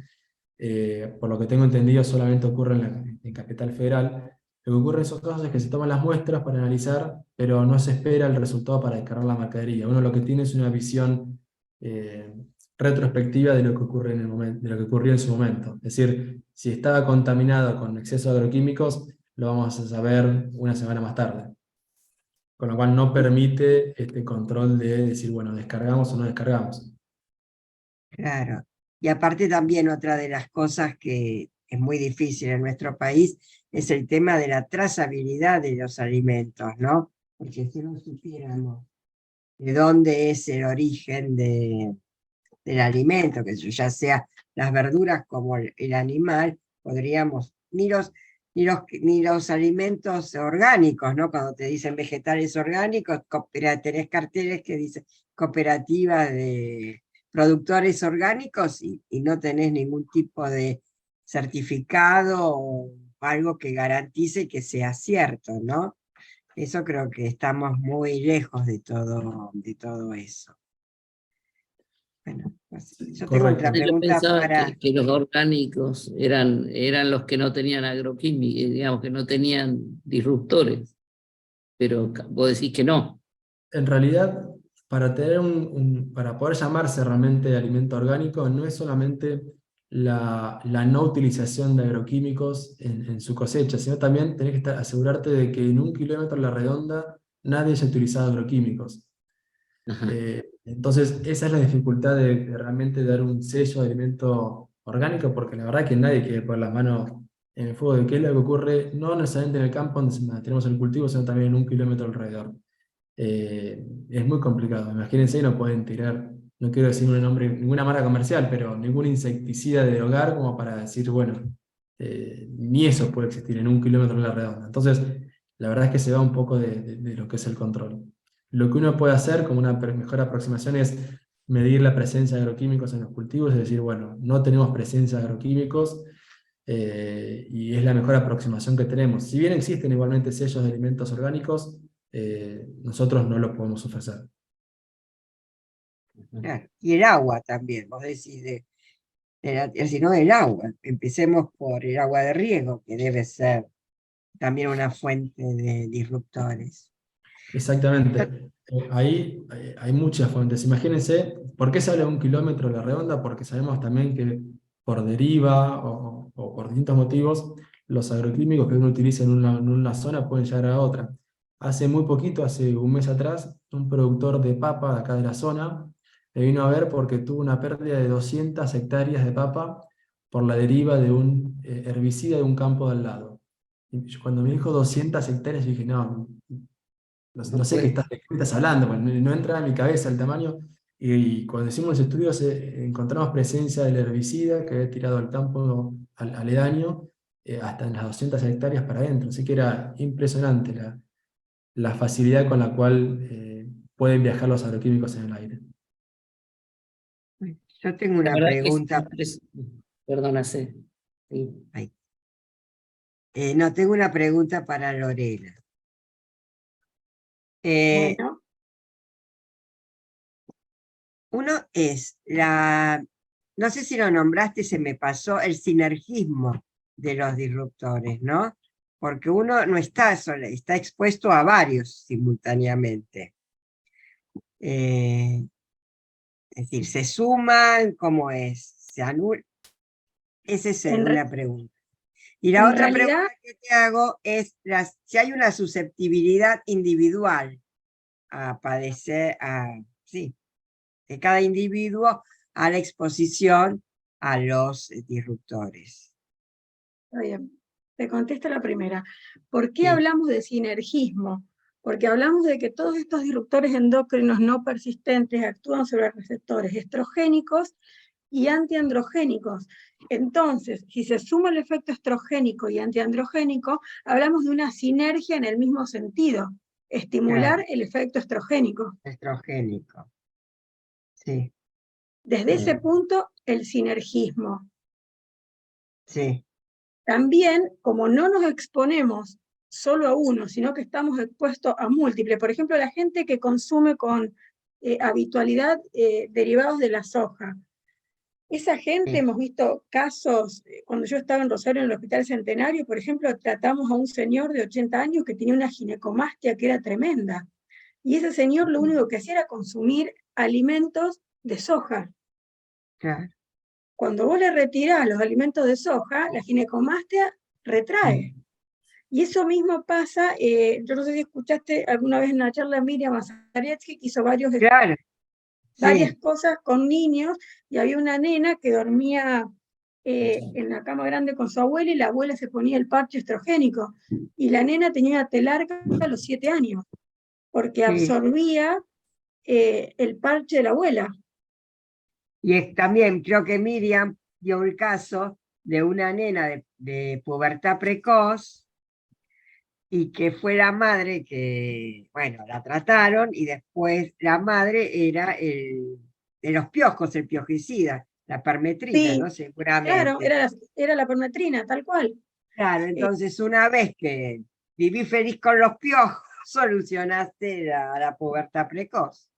por lo que tengo entendido solamente ocurre en Capital Federal. Lo que ocurre en esos casos es que se toman las muestras para analizar, pero no se espera el resultado para descargar la mercadería. Uno lo que tiene es una visión retrospectiva de lo que ocurre en el momento, de lo que ocurrió en su momento. Es decir, si estaba contaminado con exceso de agroquímicos, lo vamos a saber una semana más tarde. Con lo cual no permite este control de decir, bueno, descargamos o no descargamos. Claro. Y aparte también otra de las cosas que es muy difícil en nuestro país es el tema de la trazabilidad de los alimentos, ¿no? Porque si no supiéramos de dónde es el origen del alimento, que ya sea las verduras como el animal, podríamos, ni los alimentos orgánicos, ¿no? Cuando te dicen vegetales orgánicos, tenés carteles que dicen cooperativa de productores orgánicos y no tenés ningún tipo de certificado o algo que garantice que sea cierto, ¿no? Eso creo que estamos muy lejos de todo eso. Bueno, pues, yo tengo Correcto. otra Yo pregunta pensaba para... que los orgánicos eran los que no tenían agroquímicos, digamos, que no tenían disruptores, pero vos decís que no. En realidad, para para poder llamarse realmente alimento orgánico, no es solamente la no utilización de agroquímicos en su cosecha, sino también tenés que asegurarte de que en 1 kilómetro a la redonda nadie haya utilizado agroquímicos. Ajá. Entonces, esa es la dificultad de realmente dar un sello de alimento orgánico, porque la verdad que nadie quiere poner las manos en el fuego de qué es lo que ocurre, no necesariamente en el campo donde tenemos el cultivo, sino también en 1 kilómetro alrededor. Es muy complicado. Imagínense, no pueden tirar, no quiero decir un nombre, ninguna marca comercial, pero ningún insecticida de hogar como para decir, bueno, ni eso puede existir en 1 kilómetro en la redonda. Entonces, la verdad es que se va un poco de lo que es el control. Lo que uno puede hacer como una mejor aproximación es medir la presencia de agroquímicos en los cultivos, es decir, bueno, no tenemos presencia de agroquímicos, y es la mejor aproximación que tenemos. Si bien existen igualmente sellos de alimentos orgánicos, nosotros no lo podemos ofrecer. Claro, y el agua también, vos decís sino del agua. Empecemos por el agua de riego, que debe ser también una fuente de disruptores. Exactamente. Ahí hay muchas fuentes. Imagínense, ¿por qué se habla de 1 kilómetro a la redonda? Porque sabemos también que por deriva o por distintos motivos, los agroquímicos que uno utiliza en una zona pueden llegar a otra. Hace muy poquito, hace un mes atrás, un productor de papa de acá de la zona me vino a ver porque tuvo una pérdida de 200 hectáreas de papa por la deriva de un herbicida de un campo de al lado. Y cuando me dijo 200 hectáreas, yo dije, no, no sé de qué estás hablando, pues, no entra en mi cabeza el tamaño. Y cuando hicimos los estudios encontramos presencia del herbicida que había tirado al campo aledaño hasta en las 200 hectáreas para adentro. Así que era impresionante la facilidad con la cual pueden viajar los agroquímicos en el aire. Yo tengo La una verdad que pregunta. Perdona, sí. No, tengo una pregunta para Lorena. Bueno, Uno es no sé si lo nombraste, se me pasó, el sinergismo de los disruptores, ¿no? Porque uno no está solo, está expuesto a varios simultáneamente. Es decir, ¿se suman? ¿Cómo es? ¿Se anulan? Esa es una pregunta. Y la en otra realidad, pregunta que te hago es si hay una susceptibilidad individual a padecer, sí, de cada individuo a la exposición a los disruptores. está bien, te contesto la primera. ¿Por qué Sí. hablamos de sinergismo? Porque hablamos de que todos estos disruptores endocrinos no persistentes actúan sobre receptores estrogénicos y antiandrogénicos. Entonces, si se suma el efecto estrogénico y antiandrogénico, hablamos de una sinergia en el mismo sentido, estimular Claro. el efecto estrogénico. Estrogénico. Sí. Desde ese punto, el sinergismo. Sí. También, como no nos exponemos solo a uno, sino que estamos expuestos a múltiples, por ejemplo, la gente que consume con habitualidad derivados de la soja, esa gente, Sí. hemos visto casos, cuando yo estaba en Rosario en el Hospital Centenario, por ejemplo, tratamos a un señor de 80 años que tenía una ginecomastia que era tremenda, y ese señor lo único que hacía era consumir alimentos de soja. Claro. Cuando vos le retirás los alimentos de soja, la ginecomastia retrae. Y eso mismo pasa, yo no sé si escuchaste alguna vez en una charla Miriam Mazaretsky, que hizo varias Sí. cosas con niños, y había una nena que dormía en la cama grande con su abuela, y la abuela se ponía el parche estrogénico, y la nena tenía una telarca a los 7 años, porque absorbía el parche de la abuela. Y también creo que Miriam dio el caso de una nena de pubertad precoz y que fue la madre que, bueno, la trataron y después la madre era de los piojos, el piojicida, la permetrina, Sí, ¿no? Seguramente. claro, era la permetrina, tal cual. Claro, entonces una vez que viví feliz con los piojos, solucionaste la pubertad precoz.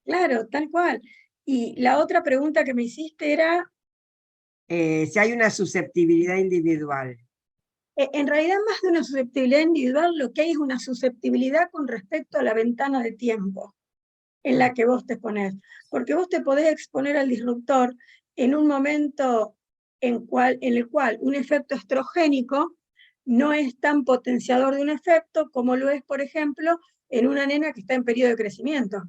Claro, tal cual. Y la otra pregunta que me hiciste era, Si hay una susceptibilidad individual. en realidad más de una susceptibilidad individual, lo que hay es una susceptibilidad con respecto a la ventana de tiempo en la que vos te exponés. Porque vos te podés exponer al disruptor en un momento en el cual un efecto estrogénico no es tan potenciador de un efecto como lo es, por ejemplo, en una nena que está en periodo de crecimiento.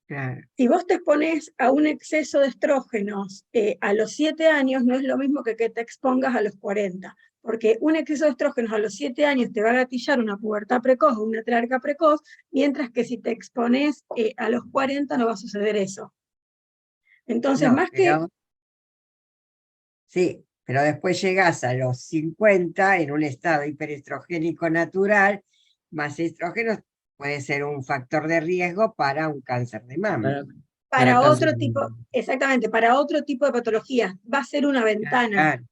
Claro. Si vos te expones a un exceso de estrógenos a los 7 años, no es lo mismo que te expongas a los 40, porque un exceso de estrógenos a los 7 años te va a gatillar una pubertad precoz o una telarca precoz, mientras que si te expones a los 40 no va a suceder eso. Entonces, No, más que... Sí, pero después llegás a los 50 en un estado hiperestrogénico natural, más estrógenos puede ser un factor de riesgo para un cáncer de mama. Para cáncer otro tipo, exactamente, para otro tipo de patologías, va a ser una ventana. Claro,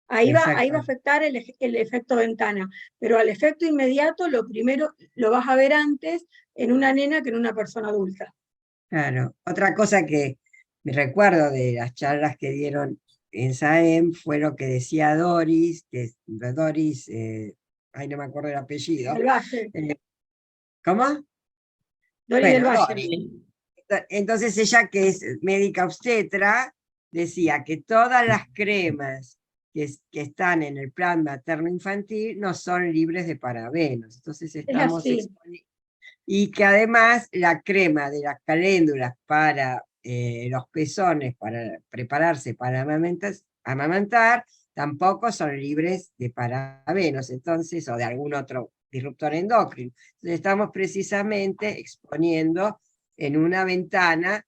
Ahí va a afectar el efecto ventana, pero al efecto inmediato lo primero lo vas a ver antes en una nena que en una persona adulta. claro. Otra cosa que me recuerdo de las charlas que dieron en SAEM fue lo que decía Doris, Doris, ay, no me acuerdo el apellido. Del Valle. ¿Cómo? Doris del Bueno, Valle. Doris. Entonces ella, que es médica obstetra, decía que todas las cremas que están en el plan materno-infantil no son libres de parabenos. Entonces estamos así. exponiendo. Y que además la crema de las caléndulas para los pezones, para prepararse para amamantar, tampoco son libres de parabenos, entonces, o de algún otro disruptor endocrino. Entonces estamos precisamente exponiendo en una ventana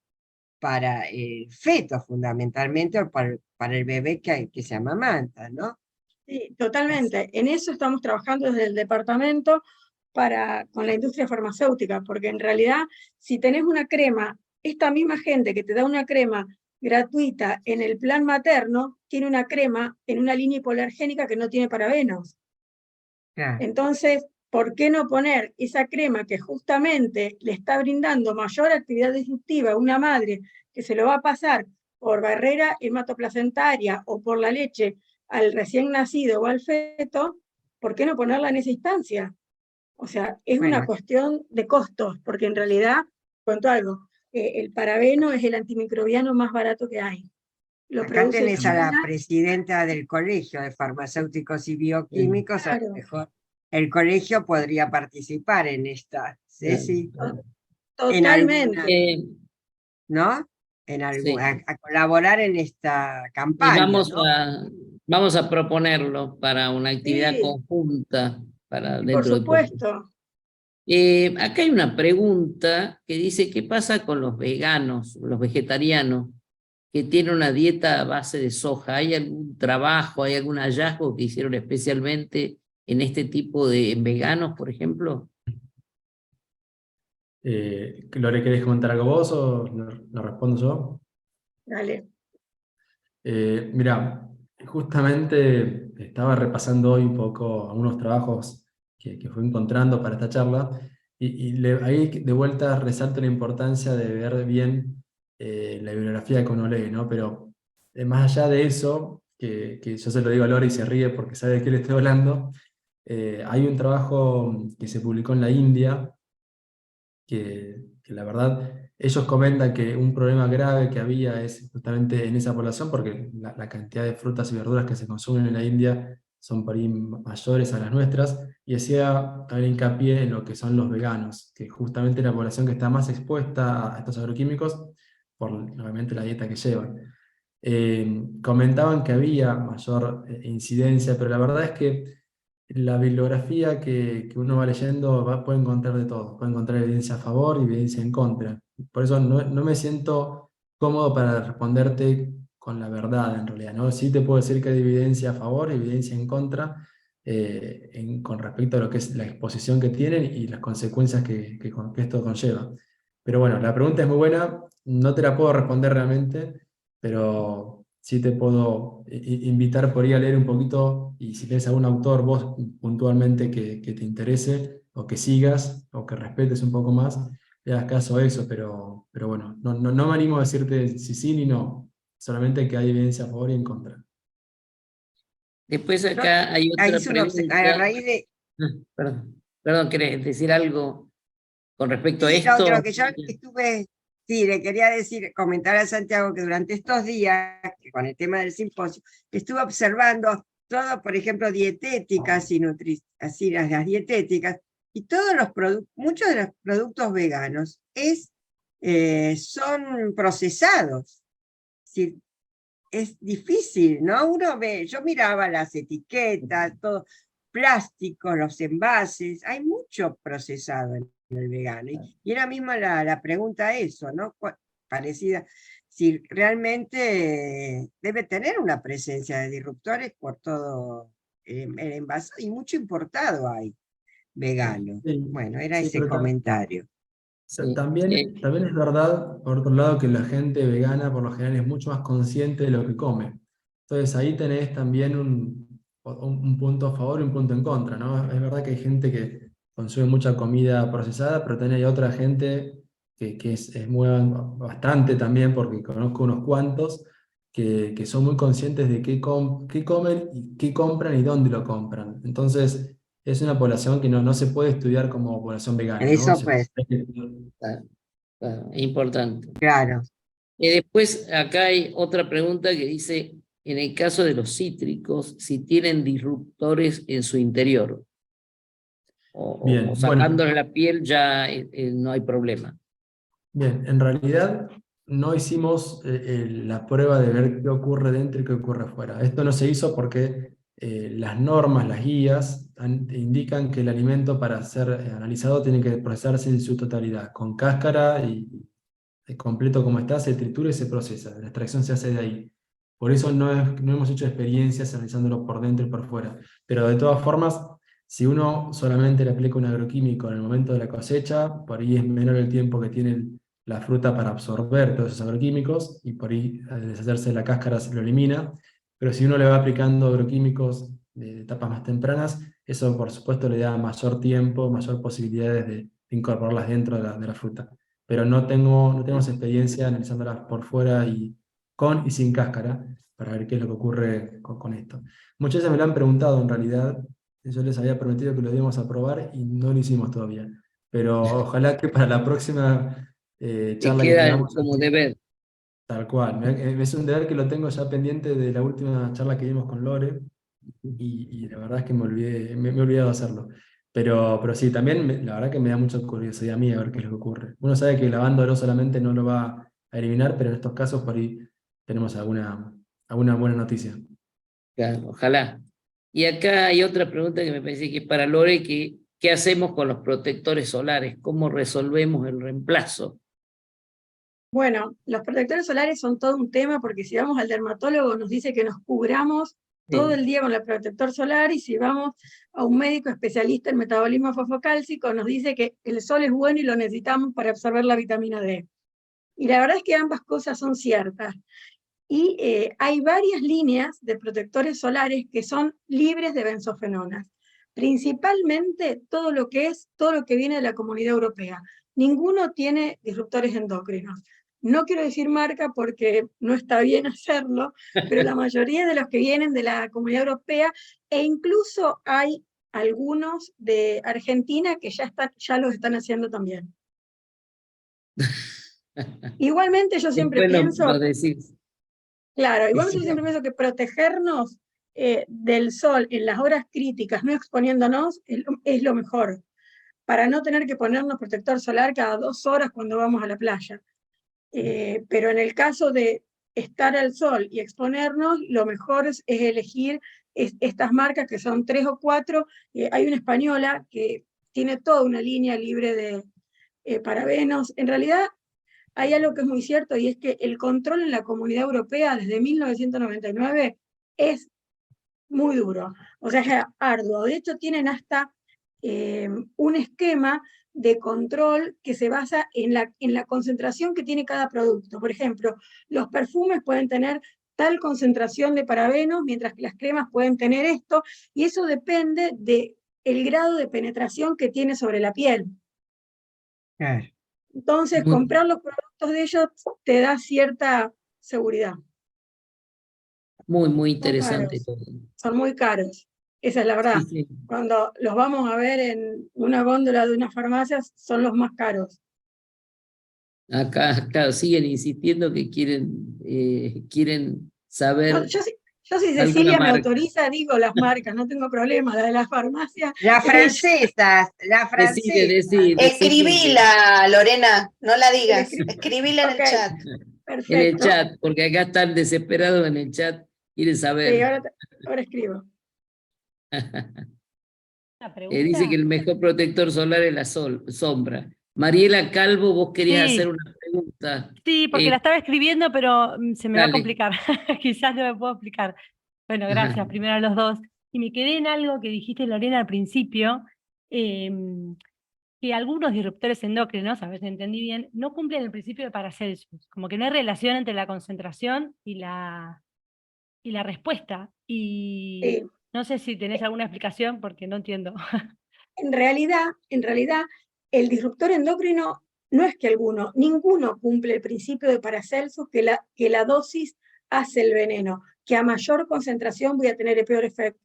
para el feto fundamentalmente, o para el bebé que se amamanta, ¿no? Sí, totalmente. En eso estamos trabajando desde el departamento con la industria farmacéutica, porque en realidad, si tenés una crema, esta misma gente que te da una crema gratuita en el plan materno, tiene una crema en una línea hipoalergénica que no tiene parabenos. Claro. Entonces, ¿por qué no poner esa crema que justamente le está brindando mayor actividad disruptiva a una madre que se lo va a pasar por barrera hematoplacentaria o por la leche al recién nacido o al feto? ¿Por qué no ponerla en esa instancia? O sea, es una cuestión de costos, porque en realidad, cuento algo, el parabeno es el antimicrobiano más barato que hay. Acá tenés a la presidenta del Colegio de Farmacéuticos y Bioquímicos, claro. A lo mejor el colegio podría participar en esta, Ceci. Totalmente. ¿No? A colaborar en esta campaña. Vamos a proponerlo para una actividad conjunta. Por supuesto. Acá hay una pregunta que dice, ¿qué pasa con los veganos, los vegetarianos, que tienen una dieta a base de soja? ¿Hay algún trabajo, hay algún hallazgo que hicieron especialmente en este tipo de veganos, por ejemplo? Lore, ¿querés comentar algo vos o lo respondo yo? Dale. Mira, justamente estaba repasando hoy un poco algunos trabajos que fui encontrando para esta charla, ahí de vuelta resalto la importancia de ver bien la bibliografía que uno lee, ¿no? Pero más allá de eso, que yo se lo digo a Lore y se ríe porque sabe de qué le estoy hablando, hay un trabajo que se publicó en la India, que la verdad ellos comentan que un problema grave que había es justamente en esa población, porque la cantidad de frutas y verduras que se consumen en la India son por ahí mayores a las nuestras, y hacía también hincapié en lo que son los veganos, que justamente es la población que está más expuesta a estos agroquímicos, por obviamente la dieta que llevan. Comentaban que había mayor incidencia, pero la verdad es que la bibliografía que uno va leyendo puede encontrar de todo, puede encontrar evidencia a favor y evidencia en contra. Por eso no me siento cómodo para responderte con la verdad en realidad, ¿no? Sí te puedo decir que hay evidencia a favor y evidencia en contra con respecto a lo que es la exposición que tienen y las consecuencias que esto conlleva. Pero bueno, la pregunta es muy buena, no te la puedo responder realmente, pero sí te puedo invitar por ahí a leer un poquito, y si tienes algún autor vos puntualmente que te interese, o que sigas, o que respetes un poco más, le das caso a eso, pero bueno, no me animo a decirte si sí ni no, solamente que hay evidencia a favor y en contra. Después acá hay otra pregunta. A raíz de... Perdón, ¿querés decir algo con respecto a esto? No, que yo estuve... Sí, le quería comentar a Santiago que durante estos días, con el tema del simposio, estuve observando todo, por ejemplo, dietéticas y así las dietéticas, y muchos de los productos veganos son procesados. Es difícil, ¿no? Uno ve, yo miraba las etiquetas, todo, plásticos, los envases, hay mucho procesado en el vegano. Y era misma la pregunta eso, ¿no? Parecida, si realmente debe tener una presencia de disruptores por todo el envase, y mucho importado hay vegano. Sí, bueno, era ese comentario. También es verdad, por otro lado, que la gente vegana por lo general es mucho más consciente de lo que come. Entonces ahí tenés también un punto a favor y un punto en contra, ¿no? Es verdad que hay gente que consume mucha comida procesada, pero también hay otra gente que es muy bastante también, porque conozco unos cuantos, que son muy conscientes de qué comen y qué compran y dónde lo compran. Entonces, es una población que no se puede estudiar como población vegana, ¿no? Eso pues, Claro, claro, importante. claro. Y después acá hay otra pregunta que dice, en el caso de los cítricos, si tienen disruptores en su interior, Bien, o bueno, sacándoles la piel ya no hay problema. bien, en realidad no hicimos la prueba de ver qué ocurre dentro y qué ocurre afuera. Esto no se hizo porque las normas, las guías, indican que el alimento para ser analizado tiene que procesarse en su totalidad, con cáscara y completo como está, se tritura y se procesa. La extracción se hace de ahí. Por eso no hemos hecho experiencias analizándolo por dentro y por fuera. Pero de todas formas, si uno solamente le aplica un agroquímico en el momento de la cosecha, por ahí es menor el tiempo que tiene la fruta para absorber todos esos agroquímicos, y por ahí al deshacerse de la cáscara se lo elimina. Pero si uno le va aplicando agroquímicos de etapas más tempranas, eso por supuesto le da mayor tiempo, mayor posibilidades de incorporarlas dentro de la fruta. Pero no tenemos experiencia analizándolas por fuera y con y sin cáscara para ver qué es lo que ocurre con esto. Muchas veces me lo han preguntado en realidad, yo les había prometido que lo íbamos a probar y no lo hicimos todavía, pero ojalá que para la próxima Te charla que queda tengamos, como deber. tal cual, es un deber que lo tengo ya pendiente de la última charla que dimos con Lore, y la verdad es que me he olvidado hacerlo. Pero sí, también la verdad que me da mucha curiosidad a mí a ver qué es lo que ocurre. Uno sabe que lavándolo solamente no lo va a eliminar, pero en estos casos por ahí tenemos alguna buena noticia. Claro, ojalá. Y acá hay otra pregunta que me parece que es para Lore, que ¿qué hacemos con los protectores solares? ¿Cómo resolvemos el reemplazo? Bueno, los protectores solares son todo un tema porque si vamos al dermatólogo nos dice que nos cubramos todo el día con el protector solar, y si vamos a un médico especialista en metabolismo fosfocálcico nos dice que el sol es bueno y lo necesitamos para absorber la vitamina D. Y la verdad es que ambas cosas son ciertas. Y hay varias líneas de protectores solares que son libres de benzofenonas, principalmente todo lo que viene de la Comunidad Europea. Ninguno tiene disruptores endocrinos. No quiero decir marca porque no está bien hacerlo, pero la mayoría de los que vienen de la Comunidad Europea, e incluso hay algunos de Argentina que ya los están haciendo también. Igualmente yo siempre Después pienso... lo decís. Claro, igual Sí, yo siempre pienso que protegernos del sol en las horas críticas, no exponiéndonos, es lo mejor, para no tener que ponernos protector solar cada 2 horas cuando vamos a la playa. Pero en el caso de estar al sol y exponernos, lo mejor es elegir estas marcas que son 3 o 4. Hay una española que tiene toda una línea libre de parabenos. En realidad, hay algo que es muy cierto, y es que el control en la Comunidad Europea desde 1999 es muy duro, o sea, es arduo. De hecho, tienen hasta un esquema de control que se basa en la concentración que tiene cada producto. Por ejemplo, los perfumes pueden tener tal concentración de parabenos, mientras que las cremas pueden tener esto, y eso depende del grado de penetración que tiene sobre la piel. Claro. Entonces, Muy, comprar los productos de ellos te da cierta seguridad. muy Son interesante caros, todo. son muy caros. Esa es la verdad. Sí, sí. Cuando los vamos a ver en una góndola de una farmacia, son los más caros. Acá, claro, siguen insistiendo que quieren saber Yo si alguna Cecilia me marca. autoriza, digo las marcas, no tengo problema. La de la farmacia. Las francesas, las Decide, francesas. decide. Escribila, Lorena, no la digas. Escribila en el Ok, chat. En el perfecto. chat, porque acá están desesperados en el chat, quieren Sí, saber. ahora escribo. Una pregunta. Dice que el mejor protector solar es la sombra. Mariela Calvo, vos querías Sí. hacer una pregunta. Sí, porque la estaba escribiendo, pero se me va a Dale. complicar. Quizás no me puedo explicar. Bueno, gracias, Ajá. primero a los dos. Y me quedé en algo que dijiste, Lorena, al principio, que algunos disruptores endocrinos, a ver si entendí bien, no cumplen el principio de Paracelsus, como que no hay relación entre la concentración y la respuesta. Y Sí. no sé si tenés alguna explicación, porque no entiendo. En realidad, el disruptor endocrino no es que ninguno cumple el principio de Paracelsus, que la dosis hace el veneno, que a mayor concentración voy a tener el peor efecto.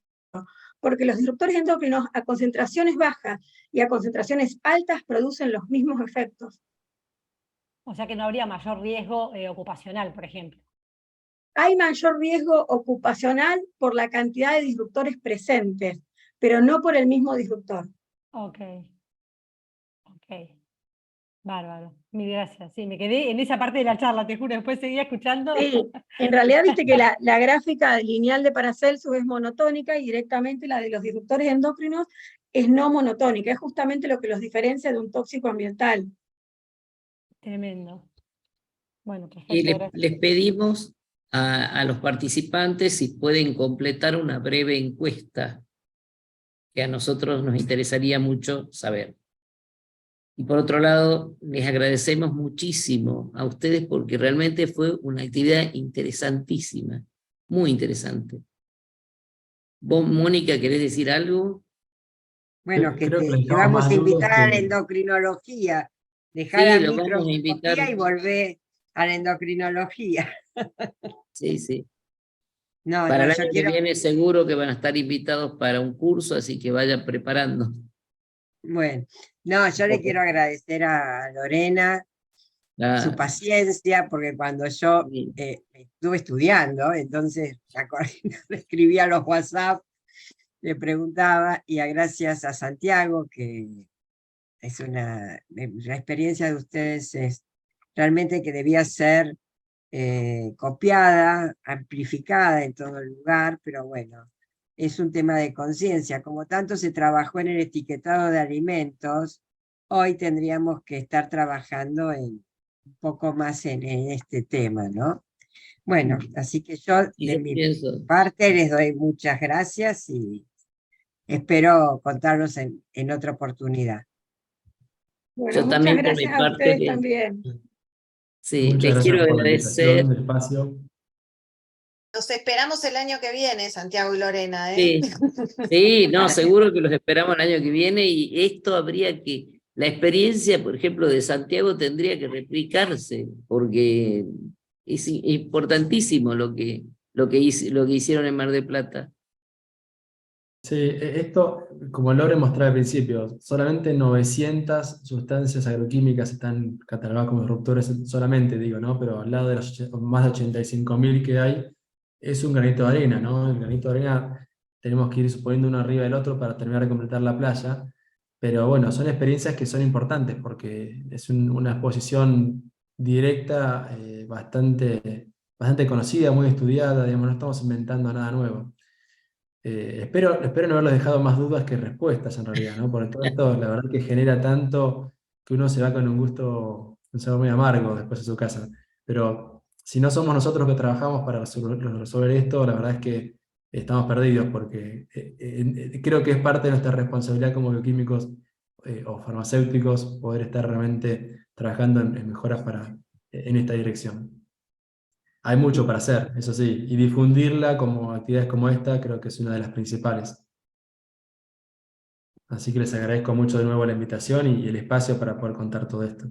Porque los disruptores endocrinos a concentraciones bajas y a concentraciones altas producen los mismos efectos. O sea que no habría mayor riesgo ocupacional, por ejemplo. Hay mayor riesgo ocupacional por la cantidad de disruptores presentes, pero no por el mismo disruptor. Ok. Bárbaro. Mil gracias. Sí, me quedé en esa parte de la charla, te juro, después seguía escuchando. Sí, en realidad viste que la gráfica lineal de Paracelsus es monotónica y directamente la de los disruptores endocrinos es no monotónica, es justamente lo que los diferencia de un tóxico ambiental. Tremendo. Bueno, perfecto. Y Gracias. les pedimos a los participantes si pueden completar una breve encuesta, que a nosotros nos interesaría mucho saber. Y por otro lado, les agradecemos muchísimo a ustedes porque realmente fue una actividad interesantísima, muy interesante. ¿Vos, Mónica, querés decir algo? Bueno, que Creo que te les dejamos vamos más a invitar dudas a la que- endocrinología. Dejar Sí, la los vamos a microscopía invitar. y volver a la endocrinología. Sí, sí. No, Para no, el yo año que quiero, viene seguro que van a estar invitados para un curso, así que vayan preparando. bueno, no, yo le quiero agradecer a Lorena su Ah, paciencia, porque cuando yo sí. estuve estudiando, entonces le escribía a los WhatsApp, le preguntaba, y gracias a Santiago, que es la experiencia de ustedes es realmente que debía ser copiada, amplificada en todo el lugar, pero bueno, es un tema de conciencia. Como tanto se trabajó en el etiquetado de alimentos, hoy tendríamos que estar trabajando un poco más en este tema, ¿no? Bueno, así que yo Y de yo mi pienso, parte les doy muchas gracias y espero contarlos en otra oportunidad. Bueno, yo muchas también por mi gracias a parte, ustedes también. sí, Muchas les gracias quiero por la agradecer. invitación, el espacio. Nos esperamos el año que viene, Santiago y Lorena, ¿eh? Sí, sí, no, seguro que los esperamos el año que viene y esto habría que, la experiencia, por ejemplo, de Santiago tendría que replicarse, porque es importantísimo lo que hicieron en Mar del Plata. Sí, esto, como Lore mostraba al principio, solamente 900 sustancias agroquímicas están catalogadas como disruptores, solamente digo, ¿no? Pero al lado de los más de 85.000 que hay, es un granito de arena, ¿no? El granito de arena tenemos que ir suponiendo uno arriba del otro para terminar de completar la playa, pero bueno, son experiencias que son importantes porque es una exposición directa bastante conocida, muy estudiada, digamos, no estamos inventando nada nuevo. Espero no haberles dejado más dudas que respuestas en realidad, ¿no? Porque todo esto, la verdad que genera tanto que uno se va con un sabor muy amargo después de su casa. Pero si no somos nosotros que trabajamos para resolver esto, la verdad es que estamos perdidos, porque creo que es parte de nuestra responsabilidad como bioquímicos o farmacéuticos poder estar realmente trabajando en mejoras en esta dirección. Hay mucho para hacer, eso sí, y difundirla como actividades como esta creo que es una de las principales. Así que les agradezco mucho de nuevo la invitación y el espacio para poder contar todo esto.